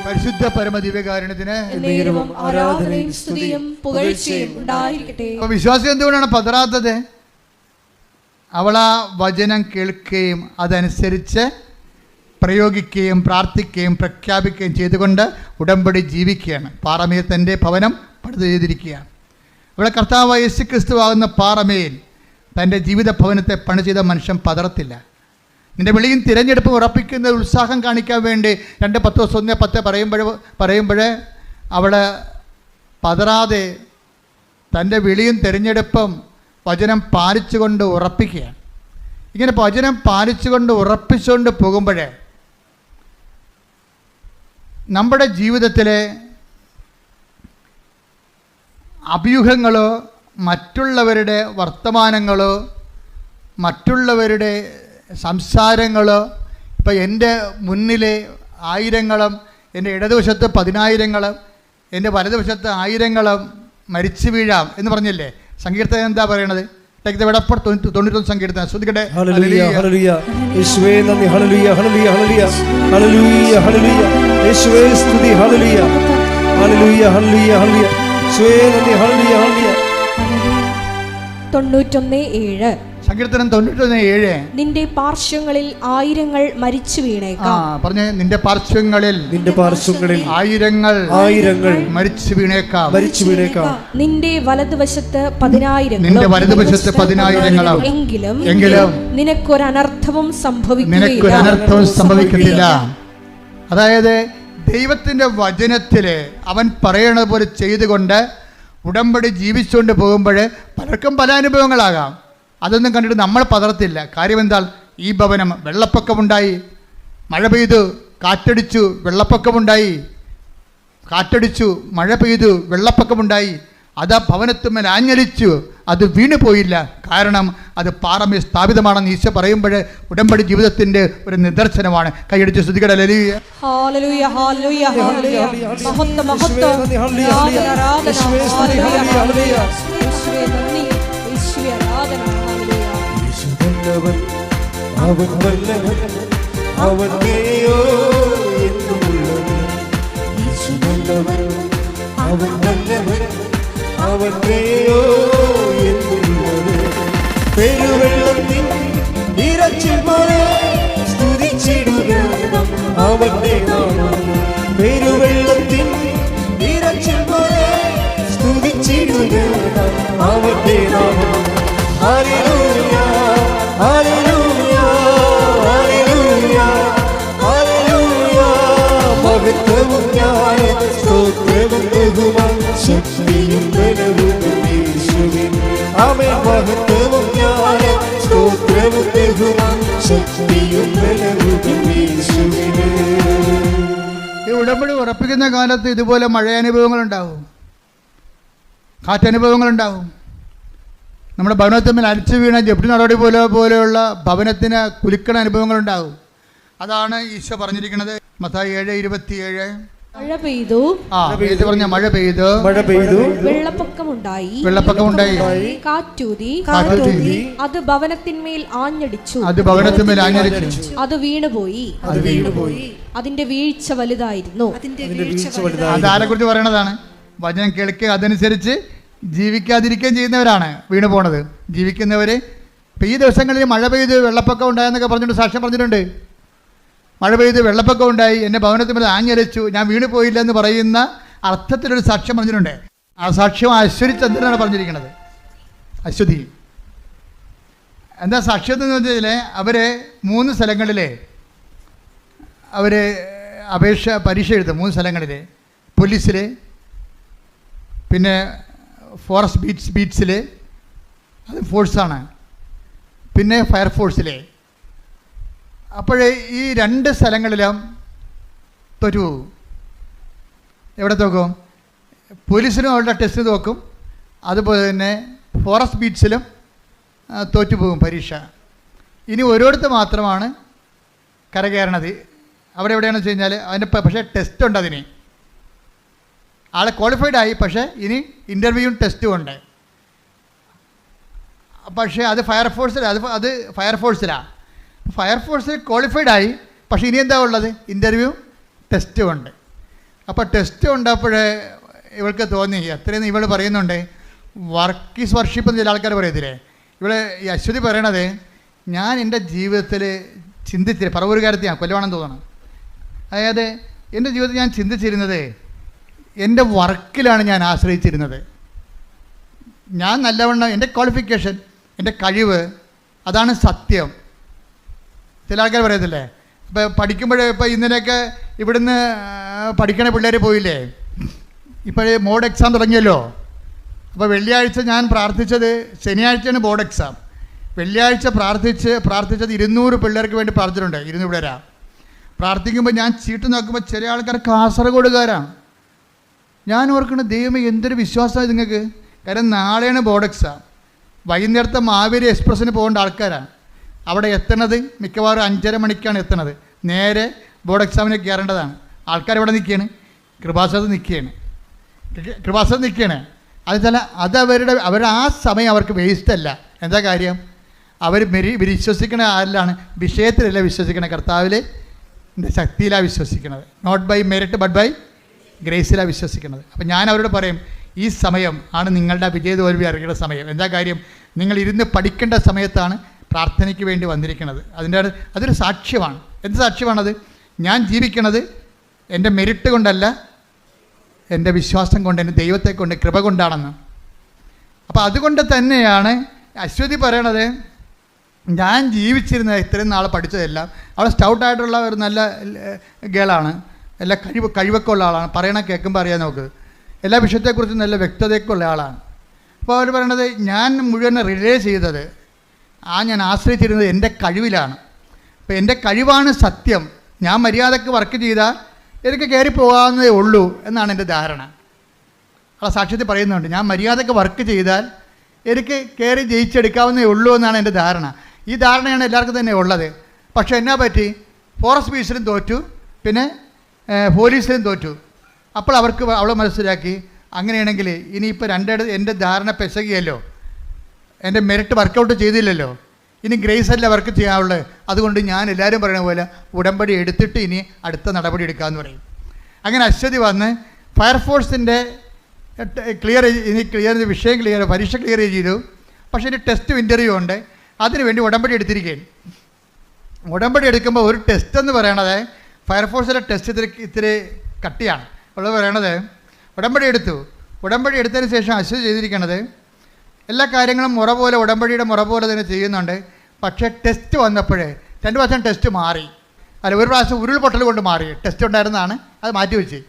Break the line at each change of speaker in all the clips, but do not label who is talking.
പരിശുദ്ധ പരമദിവ്യകാരുണ്യത്തിന്
ആരാധനയും സ്തുതിയും പുകഴ്ചയും ഉണ്ടായിരിക്കട്ടെ.
അപ്പൊ വിശ്വാസം എന്തുകൊണ്ടാണ് പതറാത്തത്? അവളാ വചനം കേൾക്കുകയും അതനുസരിച്ച് പ്രയോഗിക്കുകയും പ്രാർത്ഥിക്കുകയും പ്രഖ്യാപിക്കുകയും ചെയ്തുകൊണ്ട് ഉടമ്പടി ജീവിക്കുകയാണ്. പാറമേൽ തൻ്റെ ഭവനം പണിത് ചെയ്തിരിക്കുകയാണ്. ഇവിടെ കർത്താവ് യേശു ക്രിസ്തുവാകുന്ന പാറമേൽ തൻ്റെ ജീവിത ഭവനത്തെ പണി ചെയ്ത മനുഷ്യൻ പതറത്തില്ല. നിൻ്റെ വിളിയും തിരഞ്ഞെടുപ്പും ഉറപ്പിക്കുന്ന ഉത്സാഹം കാണിക്കാൻ വേണ്ടി 2 പറയുമ്പോൾ അവൾ പതറാതെ തൻ്റെ വിളിയും തിരഞ്ഞെടുപ്പും വചനം പാലിച്ചുകൊണ്ട് ഉറപ്പിക്കുകയാണ്. ഇങ്ങനെ വചനം പാലിച്ചുകൊണ്ട് ഉറപ്പിച്ചുകൊണ്ട് പോകുമ്പോൾ നമ്മുടെ ജീവിതത്തിലെ അഭ്യൂഹങ്ങളോ മറ്റുള്ളവരുടെ വർത്തമാനങ്ങളോ മറ്റുള്ളവരുടെ സംസാരങ്ങളോ, ഇപ്പം എൻ്റെ മുന്നിലെ ആയിരങ്ങളും എൻ്റെ ഇടതുവശത്ത് 10,000ങ്ങളും എൻ്റെ വലതുവശത്ത് 1000ങ്ങളും മരിച്ചു വീഴാം എന്ന് പറഞ്ഞില്ലേ? സങ്കീർത്തനം എന്താ പറയണത്? 91 സങ്കീർത്തനം ശ്രദ്ധിക്കട്ടെ. സങ്കീർത്തനം 91:7.
നിന്റെ പാർശ്വങ്ങളിൽ 1000 മരിച്ചു വീണേക്കാം.
പറഞ്ഞേ, നിന്റെ പാർശ്വങ്ങളിൽ 1000 മരിച്ചു വീണേക്കാം.
നിന്റെ വലതുവശത്ത് 10,000
എങ്കിലും
നിനക്കൊരനർത്ഥവും
സംഭവിക്കത്തില്ല. അതായത് ദൈവത്തിൻ്റെ വചനത്തില് അവൻ പറയണത് പോലെ ചെയ്തുകൊണ്ട് ഉടമ്പടി ജീവിച്ചുകൊണ്ട് പോകുമ്പോൾ പലർക്കും പല അനുഭവങ്ങളാകാം. അതൊന്നും കണ്ടിട്ട് നമ്മൾ പതറത്തില്ല. കാര്യം എന്താ? ഈ ഭവനം വെള്ളപ്പൊക്കമുണ്ടായി, മഴ പെയ്തു, കാറ്റടിച്ചു, വെള്ളപ്പൊക്കമുണ്ടായി, കാറ്റടിച്ചു, മഴ പെയ്തു, വെള്ളപ്പൊക്കമുണ്ടായി. അത് ആ ഭവനത്തുമ്മേൽ ആഞ്ഞടിച്ചു, അത് വീണു പോയില്ല. കാരണം അത് പാറമേൽ സ്ഥാപിതമാണെന്ന് ഈശോ പറയുമ്പോൾ ഉടമ്പടി ജീവിതത്തിൻ്റെ ഒരു നിദർശനമാണ്. കൈയടിച്ച് സ്തുതിക്കട്ടെ. ഹല്ലേലൂയ.
പെരുവെള്ളത്തിൻ ഇരച്ചിൽ പോലെ സ്തുതിച്ചിടുക അവന്റെ നാമം. പെരുവെള്ളത്തിൻ ഇരച്ചിൽ പോലെ സ്തുതിച്ചിടുക അവന്റെ നാമം. ഹല്ലേലൂയ, ഹല്ലേലൂയ, ഹല്ലേലൂയ, ഹല്ലേലൂയ. മഹത്വവും ജ്ഞാനവും സ്തോത്രവും ബഹുമാനവും ശക്തിയും ബലവും യേശുവിൻ. ആമേൻ. മഹത്വവും ജ്ഞാനവും സ്തോത്രവും ബഹുമാനവും ശക്തിയും ബലവും യേശുവിൻ.
ഈ ഉടമ്പടി ഉറപ്പിക്കുന്ന കാലത്ത് ഇതുപോലെ മഴയനുഭവങ്ങളുണ്ടാവും, കാറ്റനുഭവങ്ങളുണ്ടാവും. നമ്മുടെ ഭവനത്തിന്മേൽ അരിച്ചു വീണ ജപ്തി നടപടി പോലെയുള്ള ഭവനത്തിന് കുലുക്കണ അനുഭവങ്ങളുണ്ടാകും. അതാണ് ഈശോ പറഞ്ഞിരിക്കുന്നത്. മത്തായി 7:27.
മഴ പെയ്തു,
മഴ പെയ്തു,
വെള്ളപ്പൊക്കമുണ്ടായി, കാറ്റൂതി, അത് ഭവനത്തിന്മേൽ ആഞ്ഞടിച്ചു, അത് വീണുപോയി, അതിന്റെ വീഴ്ച വലുതായിരുന്നു.
അതാരെ കുറിച്ച് പറയണതാണ്? വചനം കേൾക്കുക, അതനുസരിച്ച് ജീവിക്കാതിരിക്കുകയും ചെയ്യുന്നവരാണ് വീണു പോണത്. ജീവിക്കുന്നവർ ഇപ്പം ഈ ദിവസങ്ങളിൽ മഴ പെയ്ത് വെള്ളപ്പൊക്കം ഉണ്ടായെന്നൊക്കെ പറഞ്ഞിട്ട് സാക്ഷ്യം പറഞ്ഞിട്ടുണ്ട്. മഴ പെയ്ത് വെള്ളപ്പൊക്കം ഉണ്ടായി, എൻ്റെ ഭവനത്തിൽ ആഞ്ഞരച്ചു, ഞാൻ വീണു പോയില്ല എന്ന് പറയുന്ന അർത്ഥത്തിലൊരു സാക്ഷ്യം പറഞ്ഞിട്ടുണ്ട്. ആ സാക്ഷ്യം അശ്വതി ചന്ദ്രനാണ് പറഞ്ഞിരിക്കുന്നത്. അശ്വതി എന്താ സാക്ഷ്യം എന്ന് വെച്ചാൽ അവർ 3 സ്ഥലങ്ങളിൽ അവർ പരീക്ഷ എഴുതും. 3 സ്ഥലങ്ങളിൽ, പോലീസിൽ, പിന്നെ ഫോറസ്റ്റ് ബീറ്റ്സിൽ, അത് ഫോഴ്സാണ്, പിന്നെ ഫയർഫോഴ്സിൽ. അപ്പോഴേ ഈ 2 സ്ഥലങ്ങളിലും തോറ്റു പോകും. എവിടെ തോക്കും? പോലീസിനും അവരുടെ ടെസ്റ്റ് തോക്കും, അതുപോലെ തന്നെ ഫോറസ്റ്റ് ബീറ്റ്സിലും തോറ്റുപോകും പരീക്ഷ. ഇനി ഓരോരുത്തർ മാത്രമാണ് കരകയറണത്. അവിടെ എവിടെയാണെന്ന് വെച്ച് കഴിഞ്ഞാൽ അതിൻ്റെ പക്ഷേ ടെസ്റ്റ് ഉണ്ട്. അതിന് ആൾ ക്വാളിഫൈഡ് ആയി, പക്ഷേ ഇനി ഇൻ്റർവ്യൂവും ടെസ്റ്റും ഉണ്ട്. പക്ഷേ അത് ഫയർഫോഴ്സിലാണ്. അത് ഫയർഫോഴ്സിലാണ്. ഫയർഫോഴ്സിൽ ക്വാളിഫൈഡ് ആയി, പക്ഷേ ഇനി എന്താ ഉള്ളത്? ഇൻ്റർവ്യൂ ടെസ്റ്റും ഉണ്ട്. അപ്പോൾ ടെസ്റ്റ് ഉണ്ടായപ്പോഴേ ഇവൾക്ക് തോന്നി, എത്രയും ഇവൾ പറയുന്നുണ്ട് വർക്ക് ഈസ് വർഷിപ്പ് എന്ന് ചില ആൾക്കാർ പറയത്തില്ലേ, ഇവിടെ ഈ അശ്വതി പറയണത് ഞാൻ എൻ്റെ ജീവിതത്തിൽ ചിന്തിച്ചില്ല, പറവൂരുകാരത്തെയാണ് കൊല്ലവാണെന്ന് തോന്നണം. അതായത് എൻ്റെ ജീവിതത്തിൽ ഞാൻ ചിന്തിച്ചിരുന്നത് എൻ്റെ വർക്കിലാണ് ഞാൻ ആശ്രയിച്ചിരുന്നത്. ഞാൻ നല്ലവണ്ണം എൻ്റെ ക്വാളിഫിക്കേഷൻ, എൻ്റെ കഴിവ്, അതാണ് സത്യം. ചില ആൾക്കാർ പറയത്തില്ലേ, ഇപ്പോൾ പഠിക്കുമ്പോൾ ഇപ്പോൾ ഇന്നലെയൊക്കെ ഇവിടുന്ന് പഠിക്കണ പിള്ളേർ പോയില്ലേ, ഇപ്പോൾ മോഡ് എക്സാം തുടങ്ങിയല്ലോ. അപ്പോൾ വെള്ളിയാഴ്ച ഞാൻ പ്രാർത്ഥിച്ചത്, ശനിയാഴ്ചയാണ് ബോർഡ് എക്സാം, വെള്ളിയാഴ്ച പ്രാർത്ഥിച്ചത് 200 പിള്ളേർക്ക് വേണ്ടി പ്രാർത്ഥിച്ചിട്ടുണ്ട്. 200 പിള്ളേരാ പ്രാർത്ഥിക്കുമ്പോൾ ഞാൻ ചീട്ട് നോക്കുമ്പോൾ ചില ആൾക്കാർ കാസർഗോഡുകാരാണ്. ഞാൻ ഓർക്കുന്നത് ദൈവമേ എന്തൊരു വിശ്വാസമാണ് നിങ്ങൾക്ക്. കാരണം നാളെയാണ് ബോർഡ് എക്സാം, വൈകുന്നേരത്തെ മാവേലി എക്സ്പ്രസ്സിന് പോകേണ്ട ആൾക്കാരാണ്. അവിടെ എത്തണത് മിക്കവാറും 5:30 മണിക്കാണ് എത്തണത്. നേരെ ബോർഡ് എക്സാമിന് കയറേണ്ടതാണ്. ആൾക്കാർ ഇവിടെ നിൽക്കുകയാണ്, കൃപാസനത്ത് നിൽക്കുകയാണ്. അവരുടെ ആ സമയം അവർക്ക് വേസ്റ്റ് അല്ല. എന്താ കാര്യം? അവർ വിശ്വസിക്കണ ആരിലാണ്? വിഷയത്തിലല്ല വിശ്വസിക്കണത്, കർത്താവിലെ ശക്തിയിലാണ് വിശ്വസിക്കുന്നത്. Not by merit but by ഗ്രേസിലാണ് വിശ്വസിക്കുന്നത്. അപ്പം ഞാൻ അവരോട് പറയും, ഈ സമയം ആണ് നിങ്ങളുടെ വിജയതോൽവി അറിയേണ്ട സമയം. എന്താ കാര്യം? നിങ്ങൾ ഇരുന്ന് പഠിക്കേണ്ട സമയത്താണ് പ്രാർത്ഥനയ്ക്ക് വേണ്ടി വന്നിരിക്കുന്നത്. അതൊരു സാക്ഷ്യമാണ്. എന്ത് സാക്ഷ്യമാണത്? ഞാൻ ജീവിക്കണത് എൻ്റെ മെറിറ്റ് കൊണ്ടല്ല, എൻ്റെ വിശ്വാസം കൊണ്ട്, എൻ്റെ ദൈവത്തെ കൊണ്ട്, കൃപ കൊണ്ടാണെന്ന്. അപ്പോൾ അതുകൊണ്ട് തന്നെയാണ് അശ്വതി പറയണത്, ഞാൻ ജീവിച്ചിരുന്ന ഇത്രയും നാൾ പഠിച്ചതെല്ലാം, അവൾ സ്റ്റൗട്ടായിട്ടുള്ള ഒരു നല്ല ഗേളാണ്, എല്ലാ കഴിവൊക്കെ ഉള്ള ആളാണ്, പറയണ കേൾക്കുമ്പോൾ അറിയാൻ നോക്ക്, എല്ലാ വിഷയത്തെക്കുറിച്ചും നല്ല വ്യക്തതയൊക്കെ ഉള്ള ആളാണ്. അപ്പോൾ അവർ പറയണത് ഞാൻ മുഴുവൻ റിലേ ചെയ്തത്, ഞാൻ ആശ്രയിച്ചിരുന്നത് എൻ്റെ കഴിവിലാണ്. അപ്പോൾ എൻ്റെ കഴിവാണ് സത്യം. ഞാൻ മര്യാദക്ക് വർക്ക് ചെയ്താൽ എനിക്ക് കയറി പോകാവുന്നതേ ഉള്ളൂ എന്നാണ് എൻ്റെ ധാരണ. ആ സാക്ഷ്യത്തിൽ പറയുന്നുണ്ട്, ഞാൻ മര്യാദക്ക് വർക്ക് ചെയ്താൽ എനിക്ക് കയറി ജയിച്ചെടുക്കാവുന്നതേ ഉള്ളൂ എന്നാണ് എൻ്റെ ധാരണ. ഈ ധാരണയാണ് എല്ലാവർക്കും തന്നെ ഉള്ളത്. പക്ഷേ എന്നാ പറ്റി? ഫോറസ്റ്റ് ബീസിലും തോറ്റു, പിന്നെ പോലീസിലും തോറ്റു. അപ്പോൾ അവൾ മനസ്സിലാക്കി, അങ്ങനെയാണെങ്കിൽ ഇനിയിപ്പോൾ എൻ്റെ ധാരണ പെശകിയല്ലോ, എൻ്റെ മെറിറ്റ് വർക്കൗട്ട് ചെയ്തില്ലല്ലോ, ഇനി ഗ്രേസ് അല്ല വർക്ക് ചെയ്യാനുള്ളത്. അതുകൊണ്ട് ഞാൻ എല്ലാവരും പറയുന്ന പോലെ ഉടമ്പടി എടുത്തിട്ട് ഇനി അടുത്ത നടപടി എടുക്കാമെന്ന് പറയും. അങ്ങനെ അശ്വതി വന്ന് ഫയർഫോഴ്സിൻ്റെ പരീക്ഷ ക്ലിയർ ചെയ്തു. പക്ഷേ ഇനി ടെസ്റ്റ് ഇൻ്റർവ്യൂ ഉണ്ട്, അതിനുവേണ്ടി ഉടമ്പടി എടുത്തിരിക്കുകയാണ്. ഉടമ്പടി എടുക്കുമ്പോൾ ഒരു ടെസ്റ്റ് എന്ന് പറയണത്, ഫയർഫോഴ്സിലെ ടെസ്റ്റ് ഇത്തിരി കട്ടിയാണ്. ഉള്ളത് പറയണത് ഉടമ്പടി എടുത്തതിന് ശേഷം അശ്വതി ചെയ്തിരിക്കണത് എല്ലാ കാര്യങ്ങളും ഉടമ്പടിയുടെ മുറ പോലെ തന്നെ ചെയ്യുന്നുണ്ട്. പക്ഷേ ടെസ്റ്റ് വന്നപ്പോഴേ 2 പ്രാവശ്യം ടെസ്റ്റ് മാറി. ഒരു പ്രാവശ്യം ഉരുൾപൊട്ടൽ കൊണ്ട് മാറി, ടെസ്റ്റ് ഉണ്ടായിരുന്നതാണ്, അത് മാറ്റിവെച്ച്.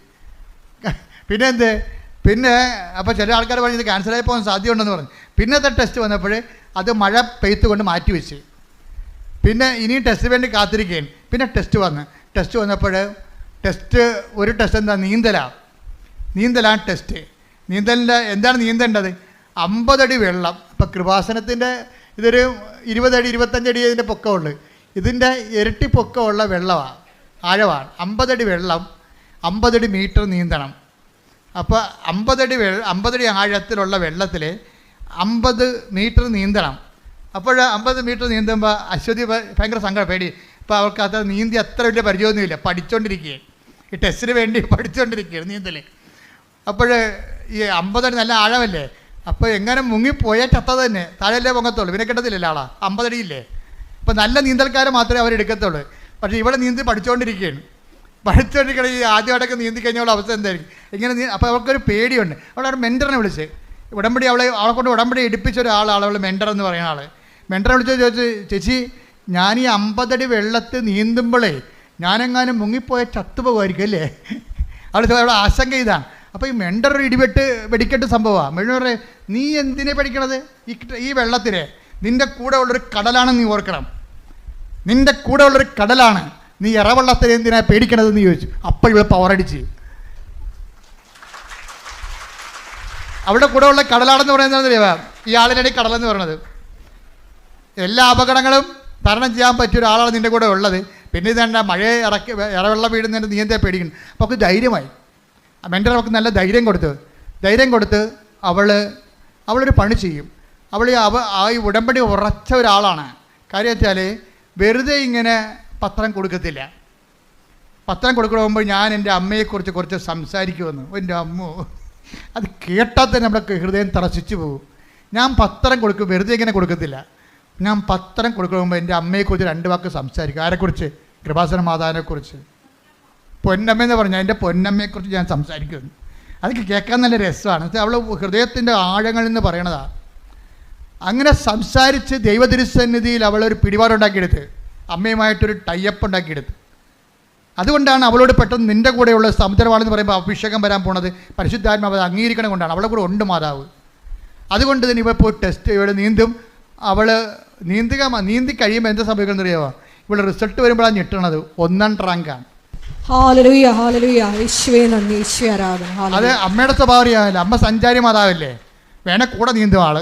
പിന്നെ അപ്പോൾ ചില ആൾക്കാർ പറഞ്ഞത് ക്യാൻസലായി പോകാൻ സാധ്യതയുണ്ടെന്ന് പറഞ്ഞു. പിന്നത്തെ ടെസ്റ്റ് വന്നപ്പോൾ അത് മഴ പെയ്ത്ത് കൊണ്ട് മാറ്റിവെച്ച്. പിന്നെ ഇനിയും ടെസ്റ്റിന് വേണ്ടി കാത്തിരിക്കുകയാണ്. പിന്നെ ടെസ്റ്റ് വന്നപ്പോൾ ഒരു ടെസ്റ്റ് എന്താ? നീന്തലാണ് ടെസ്റ്റ്. എന്താണ് നീന്തേണ്ടത്? 50 അടി വെള്ളം. ഇപ്പോൾ കൃപാസനത്തിൻ്റെ ഇതൊരു 20 അടി 25 അടി ഇതിൻ്റെ പൊക്കമുള്ളു. ഇതിൻ്റെ ഇരട്ടി പൊക്കമുള്ള വെള്ളമാണ്, ആഴമാണ്. 50 അടി വെള്ളം, 50 അടി മീറ്റർ നീന്തണം. അപ്പോൾ 50 അടി ആഴത്തിലുള്ള വെള്ളത്തിൽ 50 മീറ്റർ നീന്തണം. അപ്പോൾ 50 മീറ്റർ നീന്തുമ്പോൾ അശ്വതി ഭയങ്കര സങ്കടം, പേടി. ഇപ്പോൾ അവൾക്ക് അത് നീന്തി അത്ര വലിയ പരിചയമൊന്നുമില്ല, പഠിച്ചുകൊണ്ടിരിക്കുകയാണ്, ഈ ടെസ്റ്റിന് വേണ്ടി പഠിച്ചുകൊണ്ടിരിക്കുകയാണ് നീന്തൽ. അപ്പോൾ ഈ 50 അടി നല്ല ആഴമല്ലേ, അപ്പോൾ എങ്ങനെ മുങ്ങിപ്പോയാൽ ചത്തത് തന്നെ, താഴെയല്ലേ പൊങ്ങത്തുള്ളൂ, പിന്നെ കിട്ടത്തില്ലല്ലോ ആളാ, 50 അടിയില്ലേ. അപ്പോൾ നല്ല നീന്തൽക്കാരെ മാത്രമേ അവരെടുക്കത്തുള്ളൂ. പക്ഷേ ഇവിടെ നീന്തി പഠിച്ചുകൊണ്ടിരിക്കുകയാണ്. ഈ ആദ്യമായിട്ടൊക്കെ നീന്തി കഴിഞ്ഞുള്ള അവസ്ഥ എന്തായിരിക്കും? ഇങ്ങനെ അപ്പോൾ അവൾക്കൊരു പേടിയുണ്ട്. അവളൊരു മെൻറ്ററിനെ വിളിച്ച് അവളെ കൊണ്ട് ഉടമ്പടി എടുപ്പിച്ച ഒരാളാണ് അവൾ മെൻറ്റർ എന്ന് പറയുന്ന ആൾ. മെൻറ്ററെ വിളിച്ച് ചോദിച്ചു, ചേച്ചി ഞാൻ ഈ 50 അടി വെള്ളത്തിൽ നീന്തുമ്പോഴേ ഞാനെങ്ങാനും മുങ്ങിപ്പോയ ചത്തുപോകുമായിരിക്കും അല്ലേ? അവളുടെ ആശങ്ക ഇതാണ്. അപ്പോൾ ഈ മെൻറ്റർ വെടിക്കെട്ട് സംഭവമാണ്. മെൻറ്റർ നീ എന്തിനെ പഠിക്കണത്? ഈ വെള്ളത്തിനെ നിൻ്റെ കൂടെ ഉള്ളൊരു കടലാണെന്ന് നീ ഓർക്കണം, നിൻ്റെ കൂടെ ഉള്ളൊരു കടലാണ്, നീ ഇറവെള്ളത്തിൽ എന്തിനാ പേടിക്കണതെന്ന് ചോദിച്ചു. അപ്പോൾ ഇവിടെ പവറടിച്ച് അവിടെ കൂടെ ഉള്ള കടലാണെന്ന് പറയുന്നത് ഈ ആളിനടി കടലെന്ന് പറയുന്നത്. എല്ലാ അപകടങ്ങളും തരണം ചെയ്യാൻ പറ്റിയ ഒരാളാണ് നിൻ്റെ കൂടെ ഉള്ളത്. പിന്നെ ഇതേണ്ട മഴയെ ഇറവെള്ളം വീടുന്നതിൻ്റെ നീ എന്താ പേടിക്കണം? അപ്പോൾ അവൾക്ക് ധൈര്യമായി. മെൻറ്റർ അവൾക്ക് നല്ല ധൈര്യം കൊടുത്ത് അവളൊരു പണി ചെയ്യും. ഈ ഉടമ്പടി ഉറച്ച ഒരാളാണ്. കാര്യം വെച്ചാൽ വെറുതെ ഇങ്ങനെ പത്രം കൊടുക്കത്തില്ല. പത്രം കൊടുക്കണമെങ്കിൽ ഞാൻ എൻ്റെ അമ്മയെക്കുറിച്ച് കുറച്ച് സംസാരിക്കുമെന്ന്. എൻ്റെ അമ്മോ, അത് കേട്ടാൽ തന്നെ നമ്മുടെ ഹൃദയം തറച്ചിച്ചു പോകും. ഞാൻ പത്രം കൊടുക്കും, വെറുതെ ഇങ്ങനെ കൊടുക്കത്തില്ല. ഞാൻ പത്രം കൊടുക്കണമെങ്കിൽ എൻ്റെ അമ്മയെക്കുറിച്ച് 2 വാക്ക് സംസാരിക്കും. ആരെക്കുറിച്ച്? കൃപാസന മാതാവിനെക്കുറിച്ച്. പൊന്നമ്മയെന്ന് പറഞ്ഞാൽ എൻ്റെ പൊന്നമ്മയെക്കുറിച്ച് ഞാൻ സംസാരിക്കുന്നു. അതൊക്കെ കേൾക്കാൻ നല്ല രസമാണ്. അവൾ ഹൃദയത്തിൻ്റെ ആഴങ്ങളിൽ നിന്ന് പറയണതാണ്. അങ്ങനെ സംസാരിച്ച് ദൈവതിരുസന്നിധിയിൽ അവളൊരു പിടിപാടുണ്ടാക്കിയെടുത്ത്, അമ്മയുമായിട്ടൊരു ടൈപ്പ് ഉണ്ടാക്കിയെടുത്ത്. അതുകൊണ്ടാണ് അവളോട് പെട്ടെന്ന് നിൻ്റെ കൂടെയുള്ള സമുദ്രമാണെന്ന് പറയുമ്പോൾ അഭിഷേകം വരാൻ പോണത് പരിശുദ്ധാത്മാവ് അത് അംഗീകരിക്കണം കൊണ്ടാണ്. അവളെ കൂടെ ഉണ്ട് മാതാവ്. അതുകൊണ്ട് തന്നെ ഇവ ഇപ്പോൾ ടെസ്റ്റ് ഇവൾ നീന്തും. അവൾ നീന്തി കഴിയുമ്പോൾ എന്താ സംഭവിക്കുന്നത് അറിയാമോ? ഇവിടെ റിസൾട്ട് വരുമ്പോഴാണ് ഞെട്ടണത്. 1ാം റാങ്കാണ്.
ഹല്ലേലൂയ, ഹല്ലേലൂയ. യേശുവേ നന്ദി, യേശുവേ ആരാധന.
അത് അമ്മയുടെ സ്വഭാവം അറിയാമല്ലോ. അമ്മ സഞ്ചാരി മാതാവല്ലേ, വേണേ കൂടെ നീന്തും ആള്.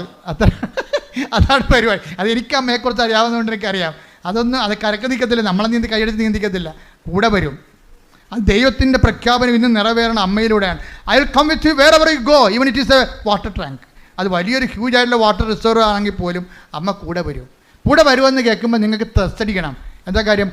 അതാണ് പരിപാടി. അത് എനിക്ക് അമ്മയെക്കുറിച്ച് അറിയാവുന്നതുകൊണ്ട് എനിക്കറിയാം. അത് കരക്ക് നിൽക്കത്തില്ല, നമ്മളെ നീന്തി കൈയെടുത്ത് നീന്തിക്കത്തില്ല, കൂടെ വരും. അത് ദൈവത്തിൻ്റെ പ്രഖ്യാപനം ഇന്ന് നിറവേറണം അമ്മയിലൂടെയാണ്. I will come with you wherever you go even it is a water tank. അത് വലിയൊരു ഹ്യൂജ് ആയിട്ടുള്ള വാട്ടർ റിസർവ് ആണെങ്കിൽ പോലും അമ്മ കൂടെ വരും. കൂടെ വരുമെന്ന് കേൾക്കുമ്പോൾ നിങ്ങൾക്ക് ത്രസ്റ്റടിക്കണം. എന്താ കാര്യം?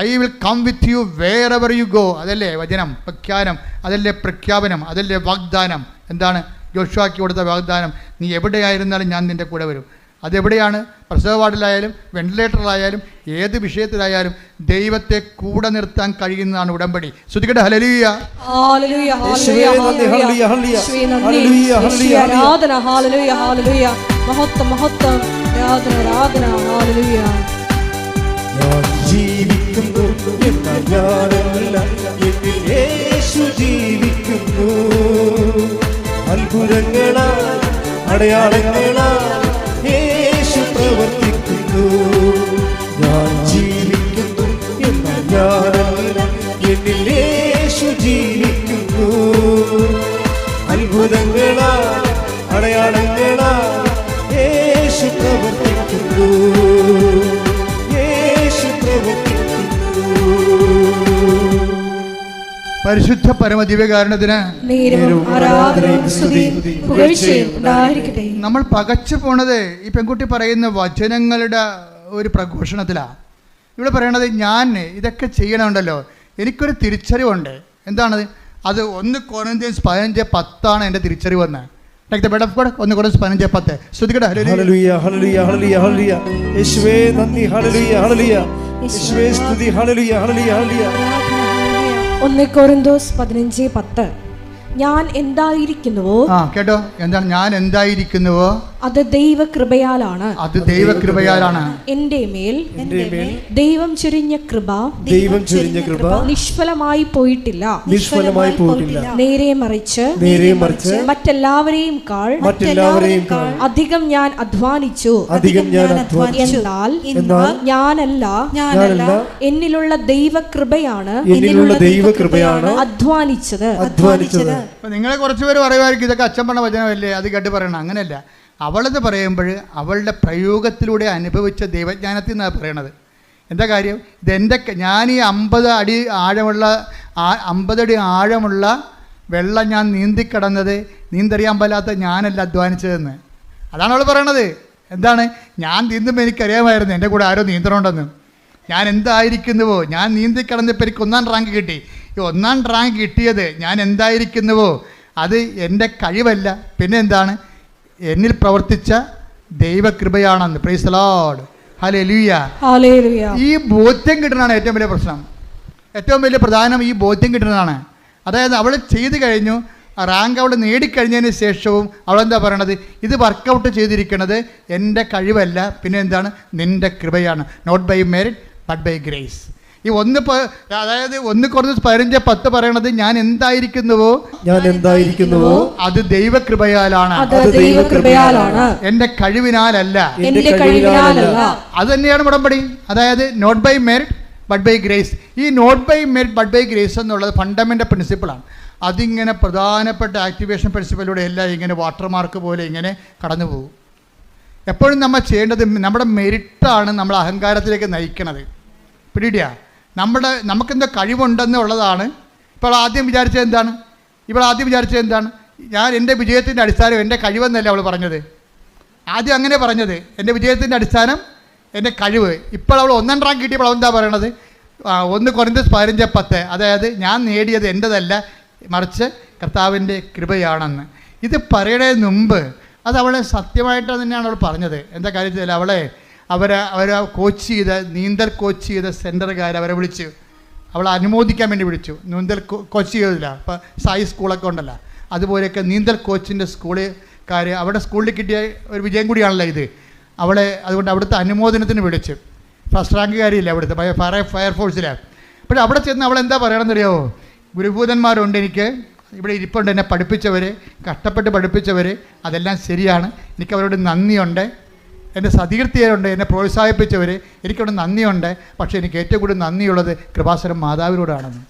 I will come with you wherever you go. അതല്ലേ വചനം, പ്രഖ്യാനം, അതല്ലേ പ്രഖ്യാപനം, അതല്ലേ വാഗ്ദാനം. എന്താണ് യോശുവയ്ക്ക് കൊടുത്ത വാഗ്ദാനം? നീ എവിടെയായിരുന്നാലും ഞാൻ നിൻ്റെ കൂടെ വരും. അതെവിടെയാണ്? പ്രസവ വാർഡിലായാലും വെന്റിലേറ്ററിലായാലും ഏത് വിഷയത്തിലായാലും ദൈവത്തെ കൂടെ നിർത്താൻ കഴിയുന്നതാണ് ഉടമ്പടി. ശ്രുതികട്ടെ ഹല്ലേലൂയ.
ഹല്ലേലൂയ, ഹല്ലേലൂയ, ഹല്ലേലൂയ. യേശുവേ നന്ദി, യേശുവേ ആരാധന. ഹല്ലേലൂയ, ഹല്ലേലൂയ. മഹത്വം, മഹത്വം. ആരാധന, ആരാധന. ഹല്ലേലൂയ.
ഞാൻ ജീവിക്കുന്നു എന്ന ഞാനല്ല, എന്നിൽ യേശു ജീവിക്കുന്നു. അത്ഭുതങ്ങളാൽ അടയാളങ്ങളാൽ യേശു പ്രവർത്തിക്കുന്നു. ഞാൻ ജീവിക്കുന്നു എന്ന ഞാനല്ല, എന്നിൽ യേശു ജീവിക്കുന്നു. അത്ഭുതങ്ങളാൽ അടയാളങ്ങളാൽ യേശു പ്രവർത്തിക്കുന്നു.
പരിശുദ്ധ പരമദിവ്യകാരുണ്യത്തിന് നമ്മൾ പകച്ചു പോണത് ഈ പെൺകുട്ടി പറയുന്ന വചനങ്ങളുടെ ഒരു പ്രഘോഷണത്തിലാണ്. ഇവിടെ പറയണത് ഞാൻ ഇതൊക്കെ ചെയ്യണമുണ്ടല്ലോ, എനിക്കൊരു തിരിച്ചറിവുണ്ട്. എന്താണത്? അത് 1 കൊരിന്ത്യൻസ് 15:10 എൻ്റെ തിരിച്ചറിവെന്ന്. 1 കൊരിന്ത്യൻസ് 15:10. ശ്രുതികട്ടെ
ഹല്ലേലൂയ, ഹല്ലേലൂയ, ഹല്ലേലൂയ, ഹല്ലേലൂയ. യേശുവേ നന്ദി. ഹല്ലേലൂയ, ഹല്ലേലൂയ. യേശുവേ സ്തുതി. ഹല്ലേലൂയ, ഹല്ലേലൂയ, ഹല്ലേലൂയ.
1 കൊരിന്തോസ് 15:10. ഞാൻ എന്തായിരിക്കുന്നുവോ,
കേട്ടോ, എന്താണ് ഞാൻ എന്തായിരിക്കുന്നുവോ
അത് ദൈവകൃപയാലാണ്.
അത് ദൈവകൃപയാലാണ്.
എൻ്റെ മേൽ ദൈവം ചൊരിഞ്ഞ കൃപ നിഷ്ഫലമായി പോയിട്ടില്ല. നേരെ മറിച്ച് മറ്റെല്ലാവരെയും കാൾ അധികം ഞാൻ അധ്വാനിച്ചു. എന്നാൽ ഞാനല്ല, എന്നിലുള്ള ദൈവകൃപയാണ് അധ്വാനിച്ചത്.
നിങ്ങളെ കുറച്ചുപേര് പറയുമായിരിക്കും ഇതൊക്കെ അച്ഛൻ പറഞ്ഞ വചനമല്ലേ, അത് കേട്ട് പറയണം. അങ്ങനെയല്ല. അവളെന്ന് പറയുമ്പോൾ അവളുടെ പ്രയോഗത്തിലൂടെ അനുഭവിച്ച ദൈവജ്ഞാനത്തിൽ നിന്നാണ് പറയണത്. എന്താ കാര്യം? ഞാൻ ഈ 50 അടി ആഴമുള്ള വെള്ളം ഞാൻ നീന്തിക്കിടന്നത് നീന്തറിയാൻ പാലാത്ത ഞാനല്ല അധ്വാനിച്ചതെന്ന്. അതാണ് അവൾ പറയണത്. എന്താണ്? ഞാൻ നീന്തുമ്പോൾ എനിക്കറിയാമായിരുന്നു എൻ്റെ കൂടെ ആരോ നീന്തണമുണ്ടെന്ന്. ഞാൻ എന്തായിരിക്കുന്നുവോ, ഞാൻ നീന്തിക്കിടന്നപ്പോൾ എനിക്ക് 1ാം റാങ്ക് കിട്ടി. ഈ 1ാം റാങ്ക് കിട്ടിയത് ഞാൻ എന്തായിരിക്കുന്നുവോ അത് എൻ്റെ കഴിവല്ല, പിന്നെ എന്താണ്? എന്നിൽ പ്രവർത്തിച്ച ദൈവകൃപയാണെന്ന്. Praise the Lord. ഹല്ലേലൂയ. ഈ ബോധ്യം കിട്ടുന്നതാണ് ഏറ്റവും വലിയ പ്രശ്നം. ഏറ്റവും വലിയ പ്രധാനം ഈ ബോധ്യം കിട്ടുന്നതാണ്. അതായത് അവൾ ചെയ്തു കഴിഞ്ഞു, റാങ്ക് അവൾ നേടിക്കഴിഞ്ഞതിന് ശേഷവും അവളെന്താ പറയണത്? ഇത് വർക്കൗട്ട് ചെയ്തിരിക്കുന്നത് എൻ്റെ കഴിവല്ല, പിന്നെ എന്താണ്? നിൻ്റെ കൃപയാണ്. Not by merit but by grace. ഈ 1 കൊരിന്ത്യൻസ് 15:10 പറയണത് ഞാൻ എന്തായിരിക്കുന്നുവോ അത് ദൈവകൃപയാലാണ്, എൻ്റെ കഴിവിനാലല്ല. അത് തന്നെയാണ് ഉടമ്പടി. അതായത് not by merit but by grace. ഈ not by merit but by grace എന്നുള്ളത് ഫണ്ടമെൻ്റൽ പ്രിൻസിപ്പിളാണ്. അതിങ്ങനെ പ്രധാനപ്പെട്ട ആക്ടിവേഷൻ പ്രിൻസിപ്പിലൂടെ എല്ലാം ഇങ്ങനെ വാട്ടർമാർക്ക് പോലെ ഇങ്ങനെ കടന്നു പോകും. എപ്പോഴും നമ്മൾ ചെയ്യേണ്ടത് നമ്മുടെ മെറിറ്റാണ് നമ്മൾ അഹങ്കാരത്തിലേക്ക് നയിക്കണത്. പിടിയിടിയ നമുക്കെന്തോ കഴിവുണ്ടെന്നുള്ളതാണ്. ഇപ്പോൾ ആദ്യം വിചാരിച്ചത് എന്താണ്? ഞാൻ എൻ്റെ വിജയത്തിൻ്റെ അടിസ്ഥാനം എൻ്റെ കഴിവെന്നല്ല അവൾ പറഞ്ഞത്. ആദ്യം അങ്ങനെ പറഞ്ഞത് എൻ്റെ വിജയത്തിൻ്റെ അടിസ്ഥാനം എൻ്റെ കഴിവ്. ഇപ്പോൾ അവൾ 1ാം റാങ്ക് കിട്ടിയപ്പോൾ അവൾ എന്താ പറയണത്? 1 കൊരിന്ത്യസ് 15:10, അതായത് ഞാൻ നേടിയത് എൻ്റെതല്ല, മറിച്ച് കർത്താവിൻ്റെ കൃപയാണെന്ന്. ഇത് പറയുന്നതിന് മുമ്പ് അത് അവളെ സത്യമായിട്ട് തന്നെയാണ് അവൾ പറഞ്ഞത്. എന്താ കാര്യത്തിൽ അവരെ കോച്ച് ചെയ്ത, നീന്തൽ കോച്ച് ചെയ്ത സെൻറ്ററുകാർ അവരെ വിളിച്ചു, അവളെ അനുമോദിക്കാൻ വേണ്ടി വിളിച്ചു. നീന്തൽ കോച്ച് ചെയ്തില്ല, ഇപ്പോൾ സായി സ്കൂളൊക്കെ ഉണ്ടല്ലോ, അതുപോലെയൊക്കെ നീന്തൽ കോച്ചിൻ്റെ സ്കൂളുകാർ അവിടെ സ്കൂളിൽ കിട്ടിയ ഒരു വിജയം കൂടിയാണല്ലോ ഇത്. അവളെ അതുകൊണ്ട് അവിടുത്തെ അനുമോദനത്തിന് വിളിച്ചു. ഫസ്റ്റ് റാങ്കുകാരിയില്ല അവിടുത്തെ ഫയർഫോഴ്സിലാണ്. പക്ഷേ അവിടെ ചെന്ന് അവൾ എന്താ പറയണമെന്നറിയാമോ? ഗുരുഭൂതന്മാരുണ്ട്, എനിക്ക് ഇവിടെ ഇരിപ്പുണ്ട്, എന്നെ പഠിപ്പിച്ചവർ, കഷ്ടപ്പെട്ട് പഠിപ്പിച്ചവർ, അതെല്ലാം ശരിയാണ്, എനിക്ക് അവരോട് നന്ദിയുണ്ട്. എൻ്റെ സതീർത്ഥിയരുണ്ട്, എന്നെ പ്രോത്സാഹിപ്പിച്ചവർ, എനിക്കവിടെ നന്ദിയുണ്ട്. പക്ഷേ എനിക്ക് ഏറ്റവും കൂടുതൽ നന്ദിയുള്ളത് കൃപാസനം മാതാവിനോടാണെന്ന്.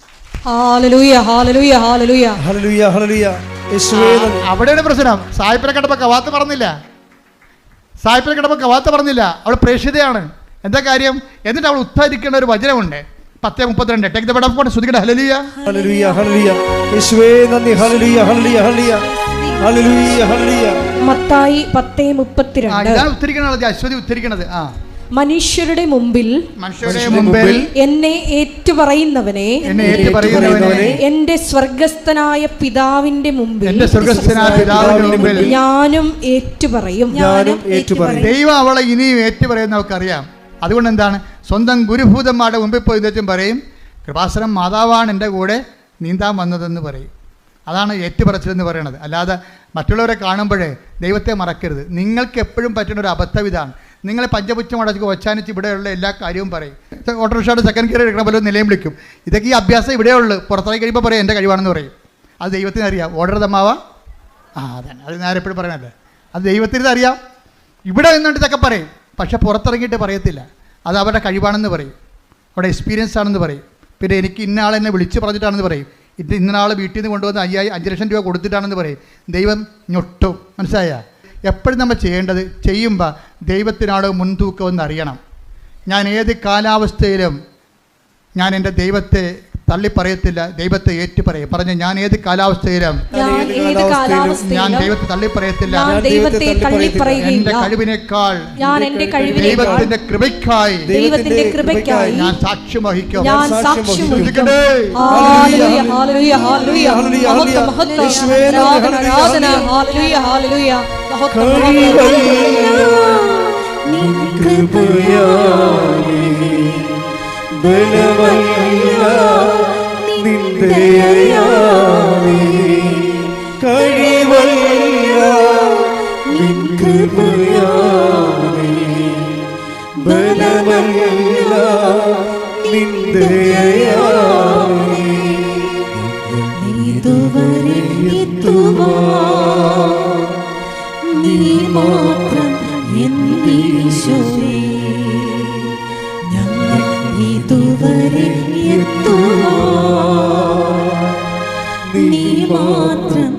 അവിടെയാണ് പ്രശ്നം. സായിപ്പിനെ കണ്ടപ്പോൾ കവാത്ത് പറഞ്ഞില്ല, അവൾ പ്രേക്ഷിതയാണ്. എന്താ കാര്യം? എന്നിട്ട് അവൾ ഉദ്ധരിക്കേണ്ട ഒരു വചനമുണ്ട്, 10:32. Take the word of God. ശ്രുതിക്കട്ടെ ഹല്ലേലൂയ,
ഹല്ലേലൂയ, ഹല്ലേലൂയ. യേശുവേ നന്ദി. ഹല്ലേലൂയ, ഹല്ലേലൂയ, ഹല്ലേലൂയ, ഹല്ലേലൂയ, ഹല്ലേലൂയ.
മത്തായി 10:32.
ഇതാണ് ഉദ്ധരിക്കണത്, അശ്വതി ഉദ്ധരിക്കണത്.
മനുഷ്യരുടെ മുമ്പിൽ എന്നെ ഏറ്റുപറയുന്നവനെ എന്റെ സ്വർഗസ്ഥനായ പിതാവിന്റെ മുമ്പിൽ ഞാനും ഏറ്റുപറയും.
ദൈവം അവളെ ഇനിയും ഏറ്റുപറയുന്ന അവൾക്കറിയാം. അതുകൊണ്ട് എന്താണ്, സ്വന്തം ഗുരുഭൂതന്മാരുടെ മുമ്പിൽ പോയി തെറ്റും പറയും, കൃപാസനം മാതാവാണ് എൻ്റെ കൂടെ നീന്താൻ വന്നതെന്ന് പറയും. അതാണ് ഏറ്റുപറച്ചിലെന്ന് പറയുന്നത്. അല്ലാതെ മറ്റുള്ളവരെ കാണുമ്പോഴേ ദൈവത്തെ മറക്കരുത്. നിങ്ങൾക്ക് എപ്പോഴും പറ്റുന്ന ഒരു അബദ്ധം ഇതാണ്. നിങ്ങളെ പഞ്ചപുച്ഛം അടച്ച് ഒച്ചാനിച്ച് ഇവിടെയുള്ള എല്ലാ കാര്യവും പറയും. ഓട്ടോറിക്ഷയുടെ സെക്കൻഡ് ഗിയർ എടുക്കണ പോലെ നിലയും വിളിക്കും. ഇതൊക്കെ ഈ അഭ്യാസം ഇവിടെയുള്ളൂ. പുറത്തേക്ക് കഴിയുമ്പോൾ പറയും എൻ്റെ കഴിവാണെന്ന് പറയും. അത് ദൈവത്തിന് അറിയാം. ഓർഡർ തമ്മാവ അതന്നെ, അത് നേരെ എപ്പോഴും പറയണല്ലേ, അത് ദൈവത്തിന് അറിയാം. ഇവിടെ നിന്നുകൊണ്ട് ഇതൊക്കെ പറയും, പക്ഷെ പുറത്തിറങ്ങിയിട്ട് പറയത്തില്ല. അത് അവരുടെ കഴിവാണെന്ന് പറയും, അവിടെ എക്സ്പീരിയൻസ് ആണെന്ന് പറയും. പിന്നെ എനിക്ക് ഇന്ന ആളെന്നെ വിളിച്ച് പറഞ്ഞിട്ടാണെന്ന് പറയും. ഇന്ന ആൾ വീട്ടിൽ നിന്ന് കൊണ്ടുവന്ന് 5 ലക്ഷം രൂപ കൊടുത്തിട്ടാണെന്ന് പറയും. ദൈവം ഞൊട്ടും. മനസ്സിലായ? എപ്പോഴും നമ്മൾ ചെയ്യേണ്ടത്, ചെയ്യുമ്പോൾ ദൈവത്തിനാണ് മുൻതൂക്കമെന്ന് അറിയണം. ഞാൻ ഏത് കാലാവസ്ഥയിലും ഞാൻ എൻ്റെ ദൈവത്തെ തള്ളിപ്പറയത്തില്ല, ദൈവത്തെ ഏറ്റുപറയും. പറഞ്ഞു, ഞാൻ ഏത് കാലാവസ്ഥയിലും ഞാൻ ദൈവത്തെ തള്ളിപ്പറയത്തില്ല. എൻ്റെ കഴിവിനേക്കാൾ ദൈവത്തിന്റെ കൃപയ്ക്കായി ഞാൻ സാക്ഷ്യം വഹിക്കും.
ബലമല്ല നിന്ദയാണേ, കഴിവല്ല നിൻ കൃപയാണേ, ബലമല്ല നിന്ദയാണേ. ഇതുവരെ എത്തുവാൻ നീ മാത്രം എൻ്റെ ഈശോയേ, ഇതുവരെ നീ മാത്രം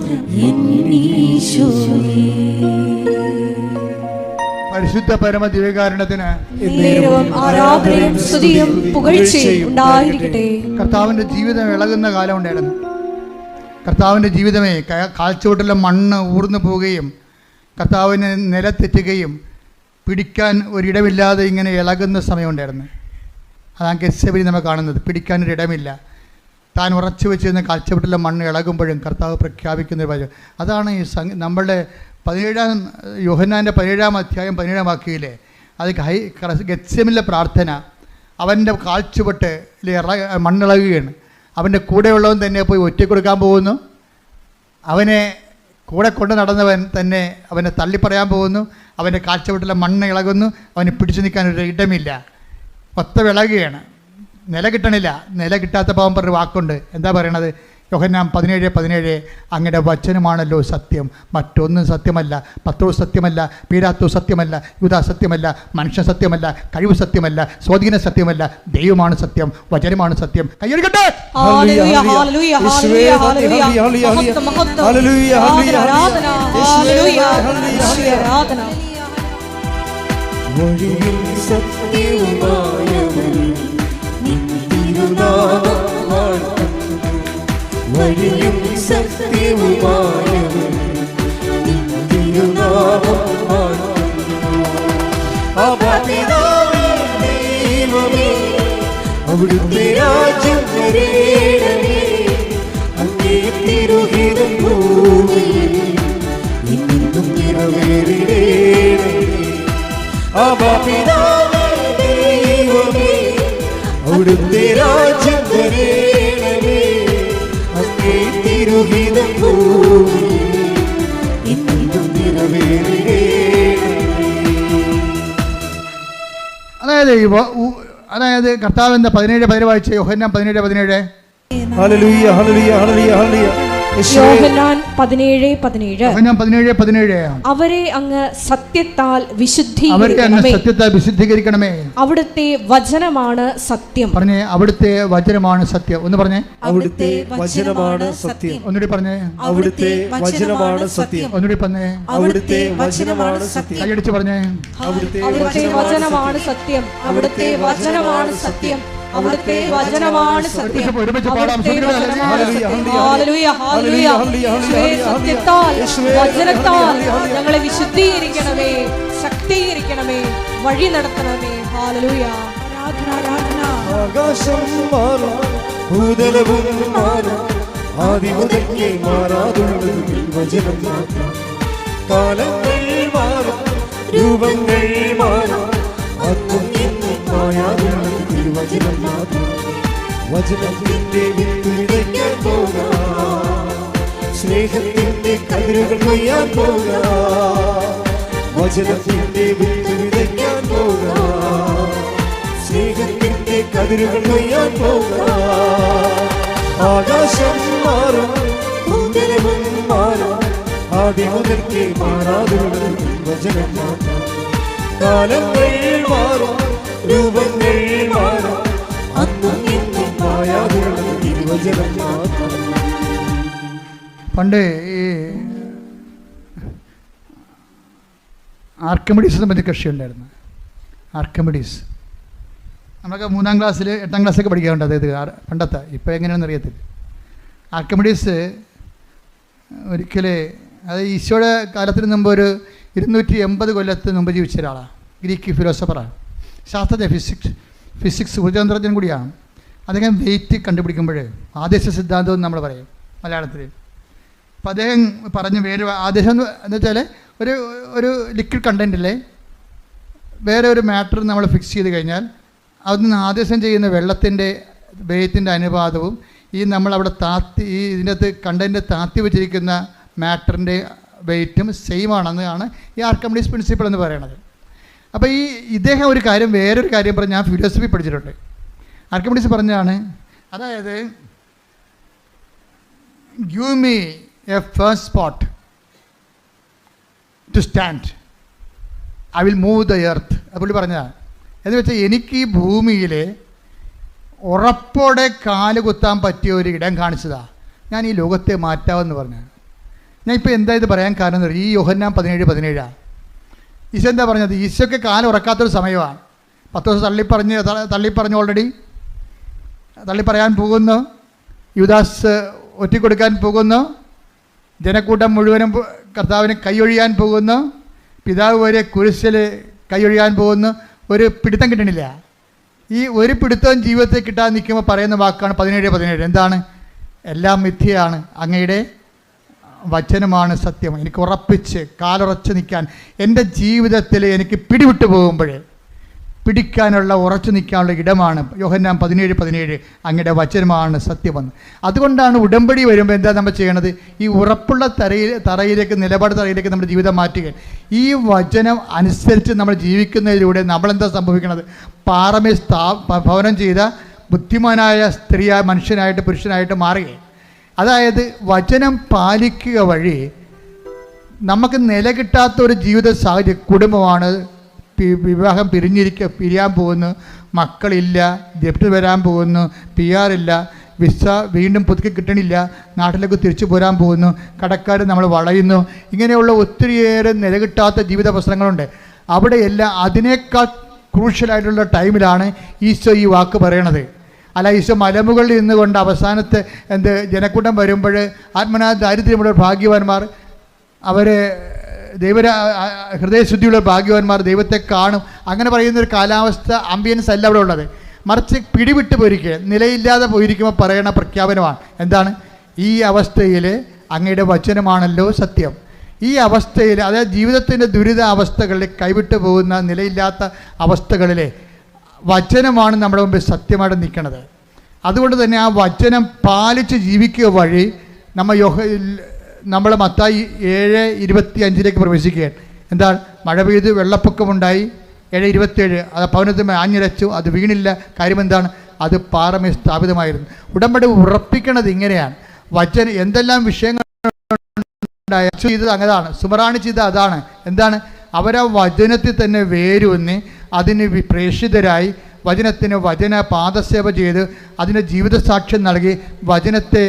പരിശുദ്ധ പരമ ദിവ്യകാരുണ്യത്തിന്
ആരാധനയും സ്തുതിയും പുകഴ്ചയും ഉണ്ടായിരിക്കട്ടെ.
കർത്താവിൻ്റെ ജീവിതം ഇളകുന്ന കാലം ഉണ്ടായിരുന്നു. കർത്താവിൻ്റെ ജീവിതമേ കാൽച്ചുവട്ടിലെ മണ്ണ് ഊർന്നു പോവുകയും കർത്താവിനെ നിലത്തെറ്റുകയും പിടിക്കാൻ ഒരിടമില്ലാതെ ഇങ്ങനെ ഇളകുന്ന സമയമുണ്ടായിരുന്നു. അതാണ് ഗെത്സെമനി നമ്മൾ കാണുന്നത്. പിടിക്കാനൊരിടമില്ല. താൻ ഉറച്ചു വെച്ചിരുന്ന കാൽച്ചുവട്ടിലെ മണ്ണ് ഇളകുമ്പോഴും കർത്താവ് പ്രഖ്യാപിക്കുന്നൊരു വചനം. അതാണ് ഈ നമ്മളുടെ 17 യോഹന്നാൻ്റെ 17-ാം അധ്യായം 17-ാം വാക്യയിലെ അത് ഗെത്സെമനിലെ പ്രാർത്ഥന. അവൻ്റെ കാൽച്ചുവട്ട് മണ്ണിളകുകയാണ്. അവൻ്റെ കൂടെയുള്ളവൻ തന്നെ പോയി ഒറ്റ കൊടുക്കാൻ പോകുന്നു. അവനെ കൂടെ കൊണ്ട് നടന്നവൻ തന്നെ അവനെ തള്ളിപ്പറയാൻ പോകുന്നു. അവൻ്റെ കാൽച്ചുവട്ടിലെ മണ്ണ് ഇളകുന്നു. അവന് പിടിച്ചു നിൽക്കാനൊരു ഇടമില്ല. ഒത്ത വിളകുകയാണ്. നില കിട്ടണില്ല. നില കിട്ടാത്ത പാവം പറഞ്ഞൊരു വാക്കുണ്ട്. എന്താ പറയണത്? യോഹന്നാൻ 17:17 അങ്ങയുടെ വചനമാണല്ലോ സത്യം, മറ്റൊന്നും സത്യമല്ല. പത്രോസ് സത്യമല്ല, പീലാത്തോസ് സത്യമല്ല, യൂദാ സത്യമല്ല, മനുഷ്യൻ സത്യമല്ല, കഴിവ് സത്യമല്ല, സ്വാധീന സത്യമല്ല, ദൈവമാണ് സത്യം, വചനമാണ് സത്യം. കൈയ്യടിക്കട്ടെ.
വഴിയും സത്യവുമായവൻ നിൻ തിരുനാമം വാഴ്ത്തുന്നു. വഴിയും സത്യവുമായവൻ നിൻ തിരുനാമം വാഴ്ത്തുന്നു. അവപിതാവേ ദൈവമേ, അവ അവിടുത്തെ രാജ്യം വരേണമേ, അങ്ങേ തിരുഹിതം ഭൂമിയിൽ ഇന്നും നിറവേറിടേണമേ. ആബാ പിതാവേ ദൈവമേ, അവിടുത്തെ രാജ്യം വരേണമേ, അങ്ങേ തിരുഹിതം ഭൂമിയിൽ ഇന്നും നിറവേറിടേണമേ.
അതായത് കർത്താവിന്റെ 17 വായിച്ച യോഹന്നാൻ 17.
ഹല്ലേലൂയ ഹല്ലേലൂയ ഹല്ലേലൂയ ഹല്ലേലൂയ.
യോഹന്നാൻ 17:17 അവരെ അങ്ങ് സത്യത്താൽ
വിശുദ്ധീകരിക്കണമേ.
അവിടുത്തെ വചനമാണ് സത്യം.
പറഞ്ഞേ, അവിടുത്തെ വചനമാണ് സത്യം. ഒന്ന് പറഞ്ഞേ,
അവിടുത്തെ വചനമാണ് സത്യം.
ഒന്നുകൂടി പറഞ്ഞേ,
അവിടുത്തെ വചനമാണ് സത്യം.
ഒന്നുകൂടി പറഞ്ഞേ,
അവിടുത്തെ വചനമാണ് സത്യം.
കൈയടിച്ച് പറഞ്ഞേ,
അവിടുത്തെ വചനമാണ് സത്യം. അവിടുത്തെ വചനമാണ് സത്യം. അവിടുത്തെ വചനമാണ് സത്യം. Hallelujah hallelujah. സത്യത്താൽ വചനത്താൽ ഞങ്ങളെ വിശുദ്ധീകരിക്കണമേ, ശക്തീകരിക്കണമേ, വഴി നടത്തണമേ. ഹല്ലേലൂയ.
ആകാശം മാറും, ഭൂതലവും മാറും, ആദിമുതൽക്കേ മാറാതുള്ളത് വചനം മാത്രം. കാലങ്ങൾ മാറും, രൂപങ്ങൾ മാറും, അന്നും ഇന്നും മായാതുള്ളത് വചനം മാത്രം. വചനത്തിന്റെ വിത്ത് വിതയ്ക്കാൻ പോകാം, സ്നേഹത്തിന്റെ കതിരുകൾ കൊയ്യാൻ പോകാം. വചനത്തിന്റെ വിത്ത് വിതയ്ക്കാൻ പോകാം, സ്നേഹത്തിന്റെ കതിരുകൾ കൊയ്യാൻ പോകാം. ആകാശം മാറും, ഭൂതലവും മാറും, ആദ്യം മുതൽക്കേ മാറാതുള്ളത് വചനം മാത്രം. കാലങ്ങൾ മാറും, രൂപങ്ങൾ മാറും, അന്നും ഇന്നും മായാതുള്ളത് വചനം മാത്രം.
പണ്ട് ഈ ആർക്കിമിഡീസ് സംബന്ധിച്ച് കൃഷി ഉണ്ടായിരുന്നു. ആർക്കിമിഡീസ് നമ്മളൊക്കെ 3-ാം ക്ലാസ്സിൽ 8-ാം ക്ലാസ്സൊക്കെ പഠിക്കാറുണ്ട്. അതായത് പണ്ടത്തെ, ഇപ്പോൾ എങ്ങനെയാണെന്ന് അറിയത്തില്ല. ആർക്കിമിഡീസ് ഒരിക്കൽ, അത് ഈശോയുടെ കാലത്തിന് മുമ്പ് ഒരു 280 കൊല്ലത്തിന് മുമ്പ് ജീവിച്ച ഒരാളാണ്. ഗ്രീക്ക് ഫിലോസഫറാണ്, ശാസ്ത്രജ്ഞ, ഫിസിക്സ് ഊർജ്ജതന്ത്രജ്ഞൻ കൂടിയാണ്. അദ്ദേഹം വെയിറ്റ് കണ്ടുപിടിക്കുമ്പോൾ ആദേശ സിദ്ധാന്തം എന്ന് നമ്മൾ പറയും മലയാളത്തിൽ. അപ്പം അദ്ദേഹം പറഞ്ഞ് ആദേശം എന്ന് വെച്ചാൽ ഒരു ലിക്വിഡ് കണ്ടൻറ്റിലെ വേറെ ഒരു മാറ്റർ നമ്മൾ ഫിക്സ് ചെയ്ത് കഴിഞ്ഞാൽ അതിന് ആദേശം ചെയ്യുന്ന വെള്ളത്തിൻ്റെ വെയിറ്റിൻ്റെ അനുപാതവും ഈ നമ്മളവിടെ ഇതിൻ്റെ അകത്ത് കണ്ടൻറ്റ് താത്തി വെച്ചിരിക്കുന്ന മാറ്ററിൻ്റെ വെയിറ്റും സെയിം ആണെന്നാണ് ഈ ആർക്കിമിഡീസ് പ്രിൻസിപ്പിൾ എന്ന് പറയുന്നത്. അപ്പോൾ ഇദ്ദേഹം വേറൊരു കാര്യം പറഞ്ഞ്, ഞാൻ ഫിലോസഫി പഠിച്ചിട്ടുണ്ട്. ആർക്കിമിഡീസ് പറഞ്ഞാണ്, അതായത് give me a first spot to stand, I will move the earth. അത് പുള്ളി പറഞ്ഞതാണ്. എന്ന് വെച്ചാൽ എനിക്ക് ഈ ഭൂമിയിൽ ഉറപ്പോടെ കാല് കുത്താൻ പറ്റിയ ഒരു ഇടം കാണിച്ചതാണ്, ഞാൻ ഈ ലോകത്തെ മാറ്റാമെന്ന് പറഞ്ഞു. ഞാൻ ഇപ്പോൾ എന്താ ഇത് പറയാൻ കാരണം എന്ന് പറയും, ഈ യോഹന്നാൻ 17:17 ഈശോ എന്താ പറഞ്ഞത്? ഈശോയ്ക്ക് കാലം ഉറക്കാത്തൊരു സമയമാണ്. 10 ദിവസം തള്ളിപ്പറഞ്ഞു ഓൾറെഡി തള്ളിപ്പറയാൻ പോകുന്നു. യുദാസ് ഒറ്റിക്കൊടുക്കാൻ പോകുന്നു. ജനക്കൂട്ടം മുഴുവനും കർത്താവിന് കൈയൊഴിയാൻ പോകുന്നു. പിതാവ് വരെ കുരിശിൽ കൈയൊഴിയാൻ പോകുന്നു. ഒരു പിടുത്തം കിട്ടണില്ല. ഈ ഒരു പിടുത്തവും ജീവിതത്തിൽ കിട്ടാൻ നിൽക്കുമ്പോൾ പറയുന്ന വാക്കാണ് 17:17. എന്താണ്? എല്ലാം മിഥ്യയാണ്, അങ്ങയുടെ വചനമാണ് സത്യം. എനിക്ക് ഉറപ്പിച്ച് കാലുറച്ച് നിൽക്കാൻ, എൻ്റെ ജീവിതത്തിൽ എനിക്ക് പിടിവിട്ടു പോകുമ്പോഴേ പിടിക്കാനുള്ള ഉറച്ചു നിൽക്കാനുള്ള ഇടമാണ് യോഹന്നാൻ 17:17. അങ്ങയുടെ വചനമാണ് സത്യമെന്ന്. അതുകൊണ്ടാണ് ഉടമ്പടി വരുമ്പോൾ എന്താ നമ്മൾ ചെയ്യണത്? ഈ ഉറപ്പുള്ള തറയിലേക്ക്, നിലപാട് തറയിലേക്ക് നമ്മുടെ ജീവിതം മാറ്റുക. ഈ വചനം അനുസരിച്ച് നമ്മൾ ജീവിക്കുന്നതിലൂടെ നമ്മളെന്താ സംഭവിക്കുന്നത്? പാറമേ ഭവനം ചെയ്ത ബുദ്ധിമാനായ സ്ത്രീയായ മനുഷ്യനായിട്ട് പുരുഷനായിട്ട് മാറുകയാണ്. അതായത് വചനം പാലിക്കുക വഴി നമുക്ക് നില കിട്ടാത്തൊരു ജീവിത സാഹചര്യം, കുടുംബമാണ്, വിവാഹം പിരിയാൻ പോകുന്നു, മക്കളില്ല, ജപ്തി വരാൻ പോകുന്നു, PR ഇല്ല, വിസ വീണ്ടും പുതുക്കി കിട്ടണില്ല, നാട്ടിലേക്ക് തിരിച്ചു പോരാൻ പോകുന്നു, കടക്കാർ നമ്മൾ വളയുന്നു, ഇങ്ങനെയുള്ള ഒത്തിരിയേറെ നിലകിട്ടാത്ത ജീവിത പ്രശ്നങ്ങളുണ്ട്. അവിടെയെല്ലാം അതിനേക്കാൾ ക്രൂഷ്യലായിട്ടുള്ള ടൈമിലാണ് ഈശോ ഈ വാക്ക് പറയണത്. അല്ല, ഈശോ മലമുകളിൽ നിന്നുകൊണ്ട് അവസാനത്തെ ജനക്കൂട്ടം വരുമ്പോൾ ആത്മനാ ദാരിദ്ര്യമുള്ള ഭാഗ്യവാന്മാർ, അവർ ഹൃദയശുദ്ധിയുള്ള ഭാഗ്യവാന്മാർ ദൈവത്തെ കാണും, അങ്ങനെ പറയുന്നൊരു കാലാവസ്ഥ, ആംബിയൻസ് അല്ല അവിടെ ഉള്ളത്. മറിച്ച് പിടിവിട്ട് പോയിരിക്കുക, നിലയില്ലാതെ പോയിരിക്കുമ്പോൾ പറയണ പ്രഖ്യാപനമാണ്. എന്താണ്? ഈ അവസ്ഥയിൽ അങ്ങയുടെ വചനമാണല്ലോ സത്യം. ഈ അവസ്ഥയിൽ, അതായത് ജീവിതത്തിൻ്റെ ദുരിത അവസ്ഥകളിൽ, കൈവിട്ട് പോകുന്ന നിലയില്ലാത്ത അവസ്ഥകളിൽ വചനമാണ് നമ്മുടെ മുമ്പിൽ സത്യമായിട്ട് നിൽക്കുന്നത്. അതുകൊണ്ട് തന്നെ ആ വചനം പാലിച്ച് ജീവിക്കുക വഴി നമ്മൾ മത്തായി 7:25 പ്രവേശിക്കുകയാണ്. എന്താണ്? മഴ പെയ്ത് വെള്ളപ്പൊക്കമുണ്ടായി. 7:27 അത് ഭവനത്തിൽ ആഞ്ഞിരച്ചു, അത് വീണില്ല. കാര്യം എന്താണ്? അത് പാറമേൽ സ്ഥാപിതമായിരുന്നു. ഉടമ്പടി ഉറപ്പിക്കണത് ഇങ്ങനെയാണ്. വചനം എന്തെല്ലാം വിഷയങ്ങൾ ചെയ്തത് അങ്ങതാണ്, സുമറാണി ചെയ്തത് അതാണ്. എന്താണ്? അവരാ വചനത്തിൽ തന്നെ വേരൂന്നി അതിന് പ്രേക്ഷിതരായി വചനത്തിന് വചന പാദസേവ ചെയ്ത് അതിന് ജീവിതസാക്ഷ്യം നൽകി വചനത്തെ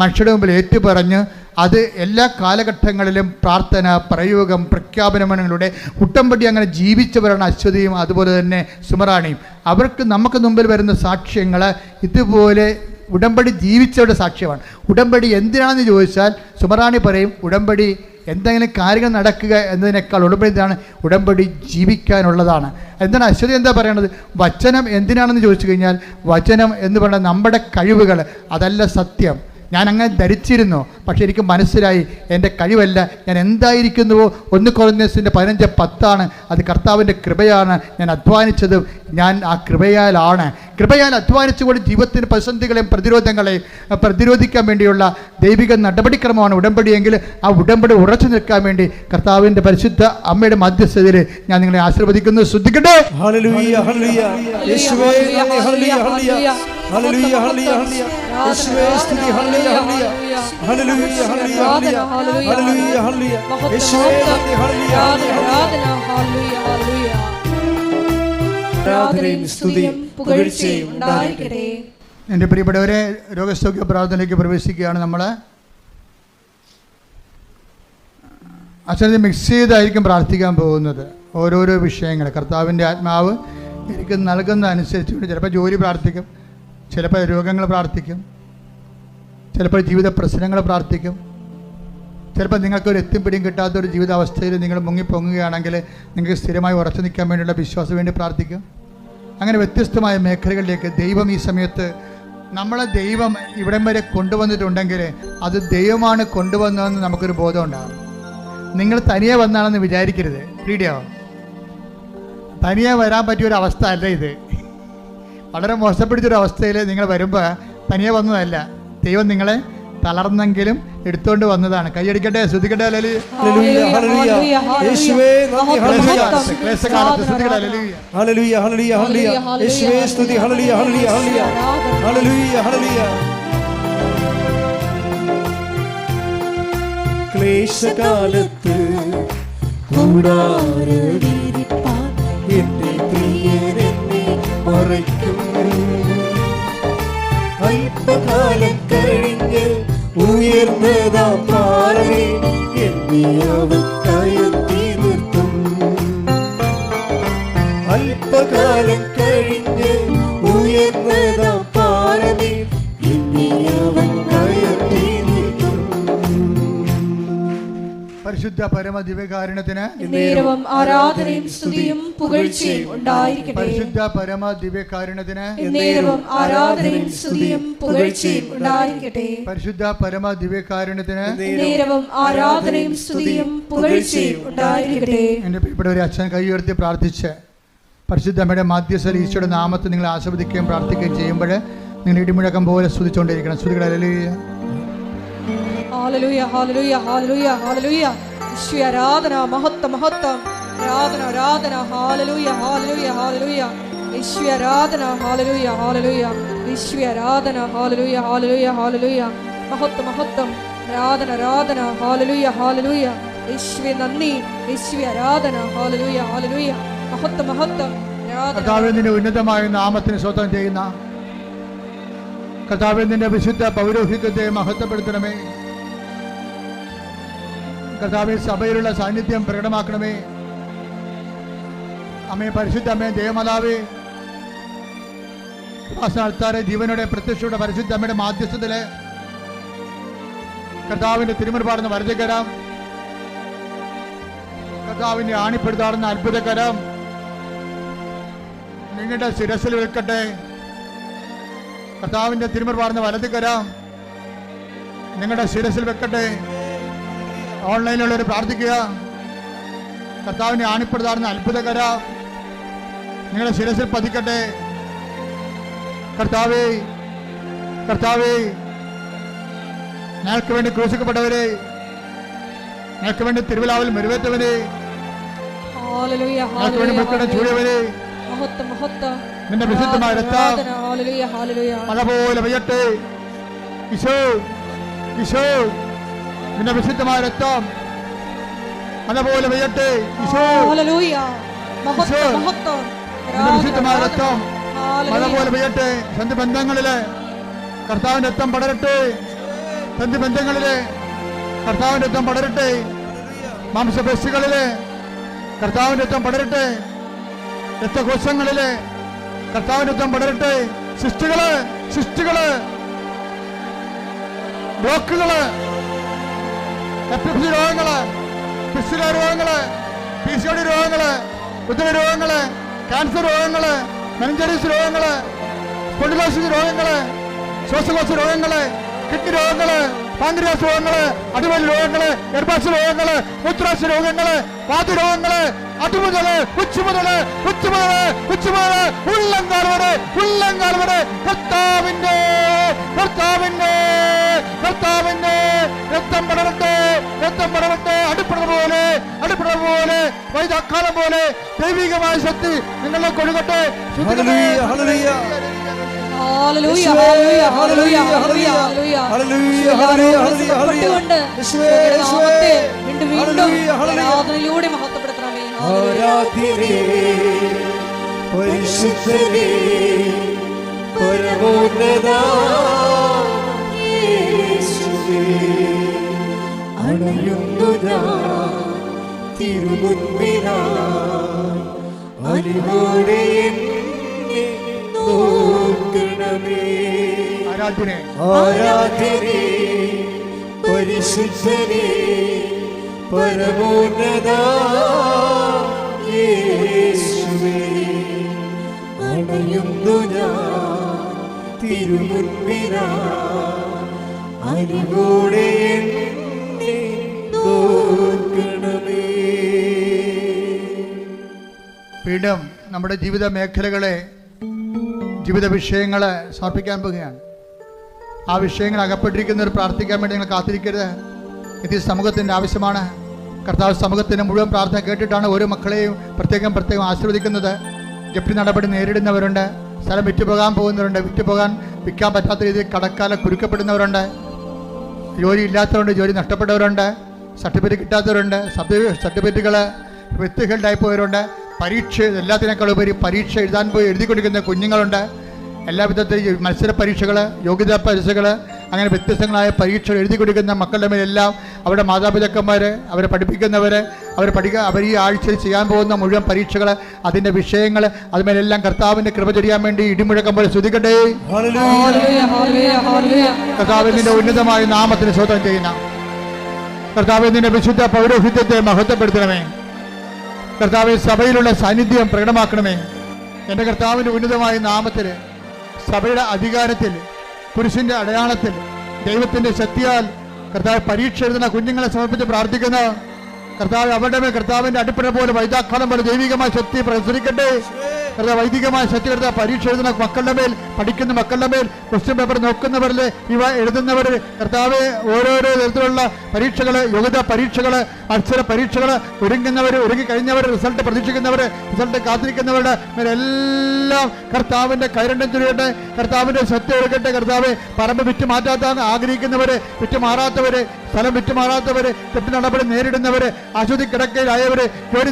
മനുഷ്യരുടെ മുമ്പിൽ ഏറ്റുപറഞ്ഞ് അത് എല്ലാ കാലഘട്ടങ്ങളിലും പ്രാർത്ഥന, പ്രയോഗം, പ്രഖ്യാപനങ്ങളുടെ ഉടമ്പടി അങ്ങനെ ജീവിച്ചവരാണ് അശ്വതിയും അതുപോലെ തന്നെ സുമറാണിയും. അവർക്ക് നമുക്ക് മുമ്പിൽ വരുന്ന സാക്ഷ്യങ്ങൾ ഇതുപോലെ ഉടമ്പടി ജീവിച്ചവരുടെ സാക്ഷ്യമാണ്. ഉടമ്പടി എന്തിനാണെന്ന് ചോദിച്ചാൽ സുമറാണി പറയും, ഉടമ്പടി എന്തെങ്കിലും കാര്യങ്ങൾ നടക്കുക എന്നതിനേക്കാൾ ഉടമ്പടി എന്താണ്? ഉടമ്പടി ജീവിക്കാനുള്ളതാണ്. എന്താണ് അശ്വതി എന്താ പറയണത്? വചനം എന്തിനാണെന്ന് ചോദിച്ചു കഴിഞ്ഞാൽ, വചനം എന്ന് പറയുന്നത് നമ്മുടെ കഴിവുകൾ, അതല്ല സത്യം. ഞാൻ അങ്ങനെ ധരിച്ചിരുന്നു, പക്ഷേ എനിക്ക് മനസ്സിലായി എൻ്റെ കഴിവല്ല, ഞാൻ എന്തായിരിക്കുന്നുവോ 1 കൊരിന്ത്യസിൻ്റെ 15:10 അത് കർത്താവിൻ്റെ കൃപയാണ്. ഞാൻ അധ്വാനിച്ചതും ഞാൻ ആ കൃപയാലാണ്. കൃപയാൽ അധ്വാനിച്ചുകൊണ്ട് ജീവിതത്തിൻ്റെ പ്രതിസന്ധികളെയും പ്രതിരോധങ്ങളെയും പ്രതിരോധിക്കാൻ വേണ്ടിയുള്ള ദൈവിക നടപടിക്രമമാണ് ഉടമ്പടിയെങ്കിൽ ആ ഉടമ്പടി ഉറച്ചു നിൽക്കാൻ വേണ്ടി കർത്താവിൻ്റെ പരിശുദ്ധ അമ്മയുടെ മധ്യസ്ഥതയിൽ ഞാൻ നിങ്ങളെ ആശീർവദിക്കുന്നു. ശ്രദ്ധിക്കട്ടെ.
ഹല്ലേലൂയ, ഹല്ലേലൂയ. യേശുവേ നന്ദി, ഹല്ലേലൂയ, ഹല്ലേലൂയ. ഹല്ലേലൂയ, ഹല്ലേലൂയ, ഹല്ലേലൂയ. യേശുവേ സ്തുതി, ഹല്ലേലൂയ, ഹല്ലേലൂയ. ഹല്ലേലൂയ, ഹല്ലേലൂയ, ഹല്ലേലൂയ. ഹല്ലേലൂയ, ഹല്ലേലൂയ. യേശുവേ നന്ദി, ഹല്ലേലൂയ, ഹല്ലേലൂയ. ആരാധനയും സ്തുതിയും പുകഴ്ചയും ഉണ്ടായിരിക്കട്ടെ.
എൻ്റെ പ്രിയപ്പെട്ടവരെ, രോഗസൗഖ്യ പ്രാർത്ഥനയിലേക്ക് പ്രവേശിക്കുകയാണ്. നമ്മൾ അച്ഛനെ മിക്സ് ചെയ്തായിരിക്കും പ്രാർത്ഥിക്കാൻ പോകുന്നത്. ഓരോരോ വിഷയങ്ങൾ കർത്താവിൻ്റെ ആത്മാവ് എനിക്ക് നൽകുന്ന അനുസരിച്ചുകൊണ്ട് ചിലപ്പോൾ ജോലി പ്രാർത്ഥിക്കും, ചിലപ്പോൾ രോഗങ്ങൾ പ്രാർത്ഥിക്കും, ചിലപ്പോൾ ജീവിത പ്രശ്നങ്ങൾ പ്രാർത്ഥിക്കും, ചിലപ്പോൾ നിങ്ങൾക്കൊരു എത്തിപ്പിടിയും കിട്ടാത്തൊരു ജീവിതാവസ്ഥയിൽ നിങ്ങൾ മുങ്ങിപ്പൊങ്ങുകയാണെങ്കിൽ നിങ്ങൾക്ക് സ്ഥിരമായി ഉറച്ചു നിൽക്കാൻ വേണ്ടിയുള്ള വിശ്വാസം വേണ്ടി പ്രാർത്ഥിക്കും. അങ്ങനെ വ്യത്യസ്തമായ മേഖലകളിലേക്ക് ദൈവം ഈ സമയത്ത് നമ്മളെ ദൈവം ഇവിടം വരെ കൊണ്ടുവന്നിട്ടുണ്ടെങ്കിൽ അത് ദൈവമാണ് കൊണ്ടുവന്നതെന്ന് നമുക്കൊരു ബോധം ഉണ്ടാകും. നിങ്ങൾ തനിയെ വന്നാണെന്ന് വിചാരിക്കരുത്. വീഡിയോ തനിയെ വരാൻ പറ്റിയൊരവസ്ഥ അല്ല ഇത്. വളരെ മോശപ്പിടിച്ചൊരവസ്ഥയിൽ നിങ്ങൾ വരുമ്പോൾ തനിയെ വന്നതല്ല, ദൈവം നിങ്ങളെ തളർന്നെങ്കിലും എടുത്തുകൊണ്ട് വന്നതാണ്. കൈയടിക്കട്ടെ, ശ്രദ്ധിക്കട്ടെ.
ഹല്ലേലൂയ, ഹല്ലേലൂയ. യേശുവേ നന്ദി, ഹല്ലേലൂയ.
ക്ലേശകാലത്ത് ശ്രദ്ധിക്കട്ടെ. ഹല്ലേലൂയ,
ഹല്ലേലൂയ, ഹല്ലേലൂയ, ഹല്ലേലൂയ. യേശുവേ സ്തുതി, ഹല്ലേലൂയ, ഹല്ലേലൂയ, ഹല്ലേലൂയ. ഹല്ലേലൂയ, ഹല്ലേലൂയ. ക്ലേശകാലത്ത് കൂടാരവിരിപ്പാൻ എന്റെ പ്രിയനെന്നെ മറയ്ക്കും. അല്പകാലം കഴിഞ്ഞ് ഉയർന്നതാ പാറേ എന്നെ അവൻ കയറ്റി നിർത്തും. അല്പകാലം കഴിഞ്ഞ് ഉയർന്നതാ പാറേ എന്നെ അവൻ കയറ്റി നിർത്തും.
പരിശുദ്ധ പരമ ദിവ്യകാരുണ്യത്തിന്
നേരവും ആരാധനയും സ്തുതിയും പുകഴ്ചയും ഉണ്ടായിരിക്കട്ടെ.
പരിശുദ്ധ പരമ ദിവ്യകാരുണ്യത്തിന്
നേരവും ആരാധനയും സ്തുതിയും പുകഴ്ചയും ഉണ്ടായിരിക്കട്ടെ.
പരിശുദ്ധ പരമ ദിവ്യകാരുണ്യത്തിന്
നേരവും ആരാധനയും സ്തുതിയും പുകഴ്ചയും ഉണ്ടായിരിക്കട്ടെ.
എൻ്റെ പ്രിയപ്പെട്ടവരെ, അച്ഛൻ കൈ ഉയർത്തി പ്രാർത്ഥിച്ച് പരിശുദ്ധ അമ്മയുടെ മാധ്യസ്ഥ ഈശോയുടെ നാമത്തിൽ നിങ്ങൾ ആസ്വദിക്കുകയും പ്രാർത്ഥിക്കുകയും ചെയ്യുമ്പോൾ നിങ്ങൾ ഇടിമുഴക്കം പോലെ സ്തുതിച്ചുകൊണ്ടിരിക്കണം. സ്തുതികളെ ഹല്ലേലൂയ,
ഹല്ലേലൂയ, ഹല്ലേലൂയ, ഹല്ലേലൂയ, ഹല്ലേലൂയ. യേശുവേ ആരാധന, മഹത്വം, മഹത്വം, ആരാധന, ആരാധന. ഹല്ലേലൂയ, ഹല്ലേലൂയ, ഹല്ലേലൂയ. യേശുവേ ആരാധന, ഹല്ലേലൂയ, ഹല്ലേലൂയ. യേശുവേ ആരാധന, ഹല്ലേലൂയ, ഹല്ലേലൂയ, ഹല്ലേലൂയ. മഹത്വം, മഹത്വം, ആരാധന, ആരാധന. ഹല്ലേലൂയ, ഹല്ലേലൂയ. യേശുവേ നന്ദി, യേശുവേ ആരാധന. ഹല്ലേലൂയ, ഹല്ലേലൂയ. മഹത്വം, മഹത്വം, ആരാധന.
കർത്താവേ, നിന്റെ ഉന്നതമായ നാമത്തിന് സ്വന്തം ചെയ്യുന്ന കർത്താവേ, നിന്റെ വിശുദ്ധ പൗരോഹിത്യത്തെ മഹത്വപ്പെടുത്തണമേ. കർത്താവേ, സഭയിലുള്ള സാന്നിധ്യം പ്രകടമാക്കണമേ. അമ്മേ, പരിശുദ്ധ അമ്മേ, ദേവമാതാവേ, ആൾത്താരെ ജീവനോടെ പ്രത്യക്ഷയുടെ പരിശുദ്ധ അമ്മയുടെ മാധ്യസ്ഥത്തില് കർത്താവിന്റെ തിരുമുൻപാടുന്ന വരദകരം, കർത്താവിന്റെ ആണിപ്പെടുത്താറുന്ന അത്ഭുതകരം നിങ്ങളുടെ ശിരസിൽ വെക്കട്ടെ. കർത്താവിന്റെ തിരുമുൽ പാർന്ന വലത് കരം നിങ്ങളുടെ ശിരസിൽ വെക്കട്ടെ. ഓൺലൈനിലുള്ളവർ പ്രാർത്ഥിക്കുക. കർത്താവിനെ ആണിപ്പെടുത്താറുന്ന അത്ഭുത കരം നിങ്ങളുടെ ശിരസിൽ പതിക്കട്ടെ. കർത്താവേ, കർത്താവേ, ഞങ്ങൾക്ക് വേണ്ടി ക്രൂശിക്കപ്പെട്ടവരെ, ഞങ്ങൾക്ക് വേണ്ടി തിരുവിലാവിൽ മെരുവേറ്റവരെ,
ഹല്ലേലൂയ,
ഞങ്ങൾക്ക് വേണ്ടി മക്കളുടെ ചൂടിയവരെ,
മഹത്വം, മഹത്വം,
നിന്റെ വിശുദ്ധമായ രക്തം
ഹല്ലേലൂയ, ഹല്ലേലൂയ,
മഴ പോലെ പെയ്യട്ടെ. ഈശോ, ഈശോ, നിന്റെ വിശുദ്ധമായ രക്തം മഴ പോലെ പെയ്യട്ടെ. ഈശോ,
ഹല്ലേലൂയ, മഹത്വം, മഹത്വം,
നിന്റെ വിശുദ്ധമായ രക്തം മഴ
ഹല്ലേലൂയ,
പോലെ പെയ്യട്ടെ. സന്ധി ബന്ധങ്ങളില് കർത്താവിന്റെ രക്തം പടരട്ടെ. സന്ധി ബന്ധങ്ങളില് കർത്താവിന്റെ രക്തം പടരട്ടെ. മാംസപേശികളില് കർത്താവിന്റെ രക്തം പടരട്ടെ. രക്തകോശങ്ങളില് കർത്താവിന്റെ രക്തം പടരട്ടെ. സൃഷ്ടികള്, സൃഷ്ടികള്, ബ്ലോക്കുകള്, എപ്പിlepsy രോഗങ്ങള്, ഫിസ്റ്റുല രോഗങ്ങള്, PCOD രോഗങ്ങള്, ഉദര രോഗങ്ങള്, ക്യാൻസർ രോഗങ്ങള്, മെനിഞ്ചൈറ്റിസ് രോഗങ്ങള്, സ്പോണ്ടിലോസിസ് രോഗങ്ങള്, ശ്വാസകോശ രോഗങ്ങള്, കിഡ്നി രോഗങ്ങള്, പാങ്ക്രിയാസ് രോഗങ്ങള്, അടിവലി രോഗങ്ങള്, ഗർഭാശയ രോഗങ്ങള്, മൂത്രാശയ രോഗങ്ങള്, വാതരോഗങ്ങള്, അതുമുതല് ഉച്ചമുതല് ഉച്ചമുതല് ഉച്ചമുതല് ഉള്ളങ്കാൽ വരെ, ഉള്ളങ്കാൽ വരെ കർത്താവിന്റെ കർത്താവിന്റെ കർത്താവിന്റെ രക്തം പടരട്ടെ, രക്തം പടരട്ടെ. അടിപ്പെടുന്ന പോലെ, അടിപ്പെടുന്ന പോലെ, വൈദാക്കാലം പോലെ ദൈവികമായ ശക്തി നിങ്ങളെ കൊടുക്കട്ടെ.
ഹല്ലേലൂയ, ഹല്ലേലൂയ,
ഹല്ലേലൂയ, ഹല്ലേലൂയ, ഹല്ലേലൂയ, ഹല്ലേലൂയ,
ഹല്ലേലൂയ, ഹല്ലേലൂയ,
പെട്ടുകൊണ്ട്
യേശുവേ,
നാമത്തെ വീണ്ടും വീണ്ടും
ഹല്ലേലൂയ, ഹല്ലേലൂയ.
ആരാധനയിലൂടെ മഹത്വപ്പെടുത്തണമേ.
ആരാധ്യനേ, പരിശുദ്ധനേ, പരമോന്നതാ യേശുവേ, അണയുന്നു ഞാൻ തിരുമുൻപിനായി, അലിവോടെ എന്നെ നോക്കണമേ.
ആരാധനെ,
ആരാധ്യനേ, പരിശുദ്ധനേ, പരമോന്നതാ യേശുവേ, അണയുന്നു ഞാൻ തിരുമുൻപിനായി, അലിവോടെ എന്നെ നോക്കണമേ.
വീണ്ടും നമ്മുടെ ജീവിത മേഖലകളെ, ജീവിത വിഷയങ്ങളെ സമർപ്പിക്കാൻ പോവുകയാണ്. ആ വിഷയങ്ങൾ അകപ്പെട്ടിരിക്കുന്നവർ പ്രാർത്ഥിക്കാൻ വേണ്ടി നിങ്ങൾ കാത്തിരിക്കരുത്. ഇത് സമൂഹത്തിൻ്റെ ആവശ്യമാണ്. കർത്താവ് സമൂഹത്തിൻ്റെ മുഴുവൻ പ്രാർത്ഥന കേട്ടിട്ടാണ് ഓരോ മക്കളെയും പ്രത്യേകം പ്രത്യേകം ആശീർവദിക്കുന്നത്. ജപ്തി നടപടി നേരിടുന്നവരുണ്ട്, സ്ഥലം വിറ്റുപോകാൻ പോകുന്നവരുണ്ട്, വിൽക്കാൻ പറ്റാത്ത രീതിയിൽ കടക്കാല കുരുക്കപ്പെടുന്നവരുണ്ട്, ജോലി ഇല്ലാത്തവരുണ്ട്, ജോലി നഷ്ടപ്പെട്ടവരുണ്ട്, സർട്ടിഫിക്കറ്റ് കിട്ടാത്തവരുണ്ട്, സർട്ടിഫിക്കറ്റുകൾ വ്യക്തികളുണ്ടായി പോയവരുണ്ട്, പരീക്ഷ എല്ലാത്തിനേക്കാൾ ഉപരി പരീക്ഷ എഴുതാൻ പോയി എഴുതിക്കൊണ്ടിരിക്കുന്ന കുഞ്ഞുങ്ങളുണ്ട്. എല്ലാ വിധത്തിലും മത്സര പരീക്ഷകൾ, യോഗ്യതാ പരീക്ഷകൾ, അങ്ങനെ വ്യത്യസ്തങ്ങളായ പരീക്ഷകൾ എഴുതിക്കൊണ്ടിരിക്കുന്ന മക്കളുടെ മേലെല്ലാം അവരുടെ മാതാപിതാക്കന്മാർ, അവരെ പഠിപ്പിക്കുന്നവർ, അവർ ഈ ആഴ്ചയിൽ ചെയ്യാൻ പോകുന്ന മുഴുവൻ പരീക്ഷകൾ, അതിൻ്റെ വിഷയങ്ങൾ, അതുമേലെല്ലാം കർത്താവിൻ്റെ കൃപ ചൊരിയാൻ വേണ്ടി ഇടിമുഴക്കം പോലെ സ്തുതിക്കട്ടെ. കർത്താവിൻ്റെ ഉന്നതമായ നാമത്തിന് സ്തോത്രം ചെയ്യുന്ന കർത്താവിൻ്റെ വിശുദ്ധ പൗരോഹിത്യത്തെ മഹത്വപ്പെടുത്തണമേ. കർത്താവ് സഭയിലുള്ള സാന്നിധ്യം പ്രകടമാക്കണമേ. എൻ്റെ കർത്താവിൻ്റെ ഉന്നതമായ നാമത്തിൽ, സഭയുടെ അധികാരത്തിൽ, പുരുഷന്റെ അടയാളത്തിൽ, ദൈവത്തിൻ്റെ ശക്തിയാൽ കർത്താവ് പരീക്ഷ എഴുതുന്ന കുഞ്ഞുങ്ങളെ സമർപ്പിച്ച് പ്രാർത്ഥിക്കുന്ന കർത്താവ് അവരുടെ മേൽ കർത്താവിൻ്റെ അടിപ്പട പോലെ വൈദാക്കാലം പോലെ ദൈവികമായ ശക്തി പ്രസരിക്കട്ടെ. കർത്താവ് വൈദികമായ ശക്തി കർത്താവ് പരീക്ഷ എഴുതുന്ന മക്കളുടെ മേൽ, പഠിക്കുന്ന മക്കളുടെ മേൽ, ക്വസ്റ്റ്യൻ പേപ്പർ നോക്കുന്നവരിൽ, ഇവ എഴുതുന്നവർ, കർത്താവ് ഓരോരോ തരത്തിലുള്ള പരീക്ഷകൾ, യോഗ്യതാ പരീക്ഷകൾ, മത്സര പരീക്ഷകൾ, ഒരുങ്ങിക്കഴിഞ്ഞവർ, റിസൾട്ട് പ്രതീക്ഷിക്കുന്നവർ, റിസൾട്ട് കാത്തിരിക്കുന്നവരുടെ മേലെല്ലാം കർത്താവിൻ്റെ കൈരണ്ടം ചുരുക്കട്ടെ. കർത്താവിൻ്റെ ശക്തി എടുക്കട്ടെ. കർത്താവ് പറമ്പ് വിറ്റ് മാറ്റാത്ത ആഗ്രഹിക്കുന്നവർ, വിറ്റുമാറാത്തവർ, സ്ഥലം വിറ്റുമാറാത്തവർ, തെറ്റ് നടപടി നേരിടുന്നവർ, ആശുപത്രി കിടക്കയിലായവർ, ജോലി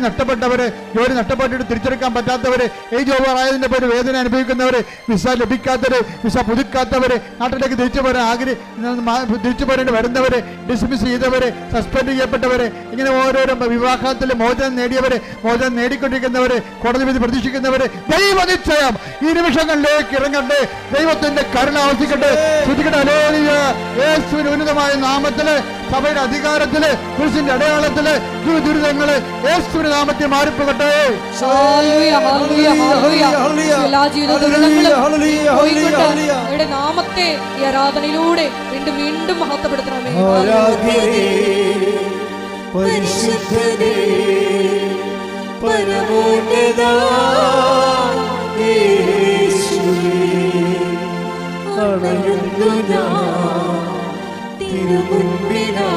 നഷ്ടപ്പെട്ടിട്ട് തിരിച്ചെടുക്കാൻ പറ്റാത്തവർ, ഏജ് ഓവറായതിൻ്റെ പേര് വേദന അനുഭവിക്കുന്നവർ, വിസ ലഭിക്കാത്തവർ, വിസ പുതുക്കാത്തവർ, നാട്ടിലേക്ക് തിരിച്ചു പോരേണ്ടി വരുന്നവർ, ഡിസ്മിസ് ചെയ്തവർ, സസ്പെൻഡ് ചെയ്യപ്പെട്ടവർ, ഇങ്ങനെ ഓരോരോ വിവാഹത്തിൽ മോചനം നേടിയവർ, മോചനം നേടിക്കൊണ്ടിരിക്കുന്നവർ, കോടതി വിധി പ്രതീക്ഷിക്കുന്നവർ, ദൈവ നിശ്ചയം ഈ നിമിഷങ്ങളിലേക്ക് ഇറങ്ങട്ടെ. ദൈവത്തിന്റെ കരുണ ആവർത്തിക്കട്ടെ. ശ്രദ്ധിക്കട്ടെ. ഹല്ലേലൂയ. യേശുവിന്റെ ഉന്നതമായ നാമത്തില് സഭയുടെ അധികാരത്തില് ക്രിസ്തുവിന്റെ അടയാളത്തില് ദുരിതങ്ങള് യേശുവിന്റെ നാമത്തിൽ മാറിപ്പോകട്ടെ.
എല്ലാ ജീവിത ദുരിതങ്ങളും പോയിക്കൊണ്ട് നാമത്തെ ഈ ആരാധനയിലൂടെ വീണ്ടും വീണ്ടും മഹത്വപ്പെടുത്തണമേ.
പരിശുദ്ധനേ പരമോന്നതാ യേശുവേ, അണയുന്നു ഞാൻ തിരുമുൻപിലാ,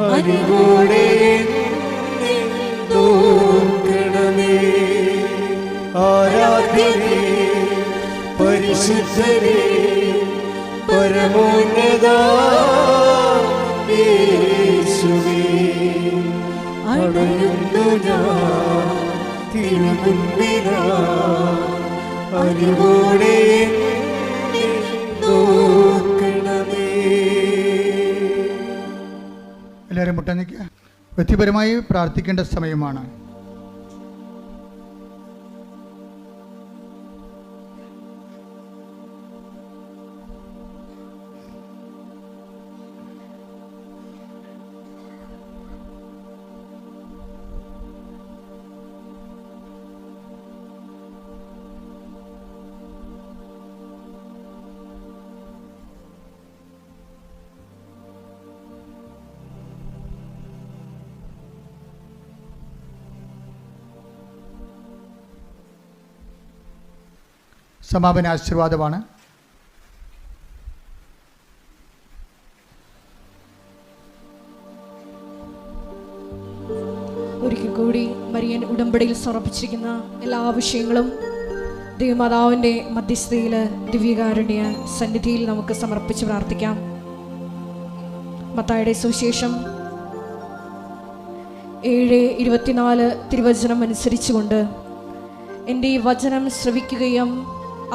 അറിവോടെ എന്നെ നോക്കണമേ. ആരാധ്യനേ പരിശുദ്ധനേ പരമോന്നതാ യേശുവേ, അണയുന്നു ഞാൻ തിരുമുൻപിലാ, അറിവോടെ എന്നെ നോക്കണമേ.
എല്ലാവരും മുട്ടനിക്കുക. വ്യക്തിപരമായി പ്രാർത്ഥിക്കേണ്ട സമയമാണ്. സമാപന ആശീർവാദമാണ്.
ഒരിക്കൽ കൂടി മരിയൻ ഉടമ്പടിയിൽ സമർപ്പിച്ചിരിക്കുന്ന എല്ലാ വിഷയങ്ങളും ദൈവമാതാവിൻ്റെ മധ്യസ്ഥതയിൽ ദിവ്യകാരുണ്യ സന്നിധിയിൽ നമുക്ക് സമർപ്പിച്ച് പ്രാർത്ഥിക്കാം. മത്തായിയുടെ സുവിശേഷം 7:24 തിരുവചനം അനുസരിച്ചുകൊണ്ട് എൻ്റെ ഈ വചനം ശ്രവിക്കുകയും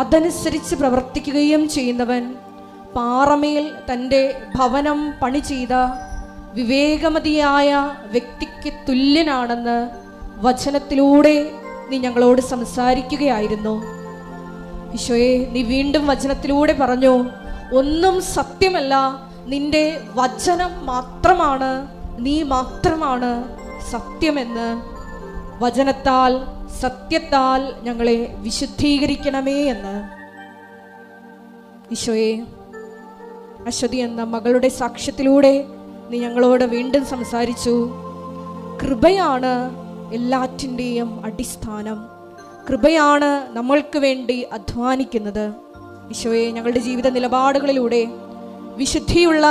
അതനുസരിച്ച് പ്രവർത്തിക്കുകയും ചെയ്യുന്നവൻ പാറമേൽ തൻ്റെ ഭവനം പണി ചെയ്ത വിവേകമതിയായ വ്യക്തിക്ക് തുല്യനാണെന്ന് വചനത്തിലൂടെ നീ ഞങ്ങളോട് സംസാരിക്കുകയായിരുന്നു. ഈശോയെ, നീ വീണ്ടും വചനത്തിലൂടെ പറഞ്ഞു, ഒന്നും സത്യമല്ല, നിന്റെ വചനം മാത്രമാണ്, നീ മാത്രമാണ് സത്യമെന്ന്. വചനത്താൽ സത്യത്താൽ ഞങ്ങളെ വിശുദ്ധീകരിക്കണമേ എന്ന്. ഈശോയെ, അശ്വതി എന്ന മകളുടെ സാക്ഷ്യത്തിലൂടെ നീ ഞങ്ങളോട് വീണ്ടും സംസാരിച്ചു. കൃപയാണ് എല്ലാറ്റിൻ്റെയും അടിസ്ഥാനം. കൃപയാണ് നമ്മൾക്ക് വേണ്ടി അധ്വാനിക്കുന്നത്. ഈശോയെ, ഞങ്ങളുടെ ജീവിത നിലപാടുകളിലൂടെ, വിശുദ്ധിയുള്ള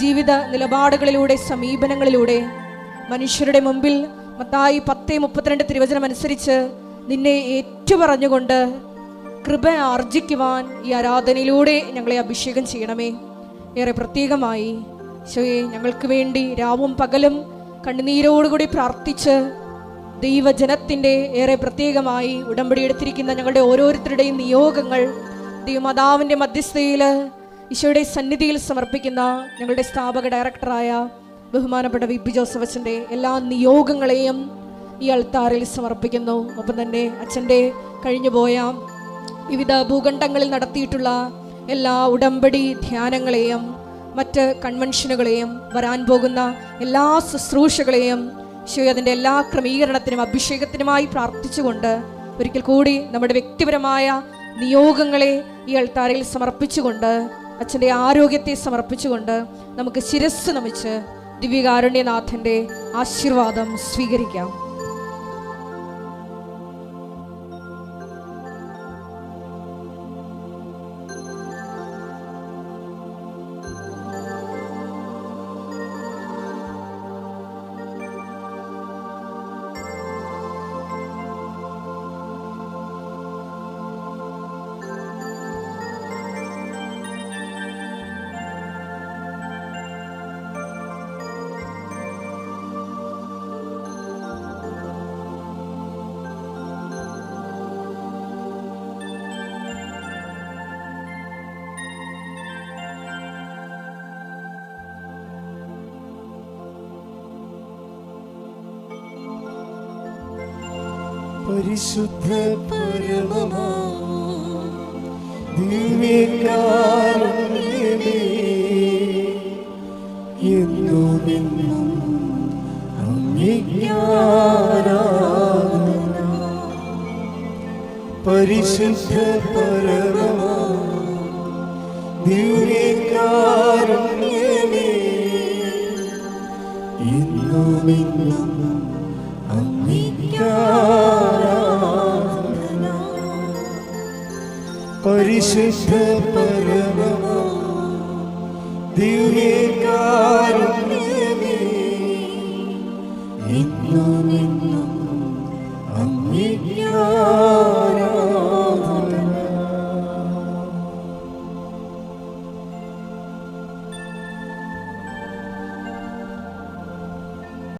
ജീവിത നിലപാടുകളിലൂടെ, സമീപനങ്ങളിലൂടെ മനുഷ്യരുടെ മുമ്പിൽ മത്തായി 10:32 തിരുവചനം അനുസരിച്ച് നിന്നെ ഏറ്റുപറഞ്ഞുകൊണ്ട് കൃപ ആർജിക്കുവാൻ ഈ ആരാധനയിലൂടെ ഞങ്ങളെ അഭിഷേകം ചെയ്യണമേ. ഏറെ പ്രത്യേകമായി ഈശോയെ, ഞങ്ങൾക്ക് വേണ്ടി രാവും പകലും കണ്ണുനീരോടുകൂടി പ്രാർത്ഥിച്ച് ദൈവജനത്തിൻ്റെ ഏറെ പ്രത്യേകമായി ഉടമ്പടി എടുത്തിരിക്കുന്ന ഞങ്ങളുടെ ഓരോരുത്തരുടെയും നിയോഗങ്ങൾ ദൈവമാതാവിൻ്റെ മധ്യസ്ഥതയിൽ ഈശോയുടെ സന്നിധിയിൽ സമർപ്പിക്കുന്ന ഞങ്ങളുടെ സ്ഥാപക ഡയറക്ടറായ ബഹുമാനപ്പെട്ട വി.പി. ജോസഫ് അച്ഛൻ്റെ എല്ലാ നിയോഗങ്ങളെയും ഈ അൾത്താറിൽ സമർപ്പിക്കുന്നു. ഒപ്പം തന്നെ അച്ഛൻ്റെ കഴിഞ്ഞുപോയ വിവിധ ഭൂഖണ്ഡങ്ങളിൽ നടത്തിയിട്ടുള്ള എല്ലാ ഉടമ്പടി ധ്യാനങ്ങളെയും മറ്റ് കൺവെൻഷനുകളെയും വരാൻ പോകുന്ന എല്ലാ ശുശ്രൂഷകളെയും ഈശോയെ അതിൻ്റെ എല്ലാ ക്രമീകരണത്തിനും അഭിഷേകത്തിനുമായി പ്രാർത്ഥിച്ചുകൊണ്ട് ഒരിക്കൽ കൂടി നമ്മുടെ വ്യക്തിപരമായ നിയോഗങ്ങളെ ഈ അൾത്താരയിൽ സമർപ്പിച്ചുകൊണ്ട് അച്ഛൻ്റെ ആരോഗ്യത്തെ സമർപ്പിച്ചുകൊണ്ട് നമുക്ക് ശിരസ്സ് നമിച്ച് ദിവ്യകാരുണ്യനാഥൻ്റെ ആശീർവാദം സ്വീകരിക്കാം.
പരിശുദ്ധ പരമമാ ദിവ്യകാരുണ്യമേ, എന്നുമെന്നും അങ്ങേക്കാരാധന. പരിശുദ്ധ പരമ ദിവ്യകാരുണ്യമേ, എന്നുമെന്നും അങ്ങേക്കാരാധന. പരിശുദ്ധ പരമ ദിവ്യകാരുണ്യമേ,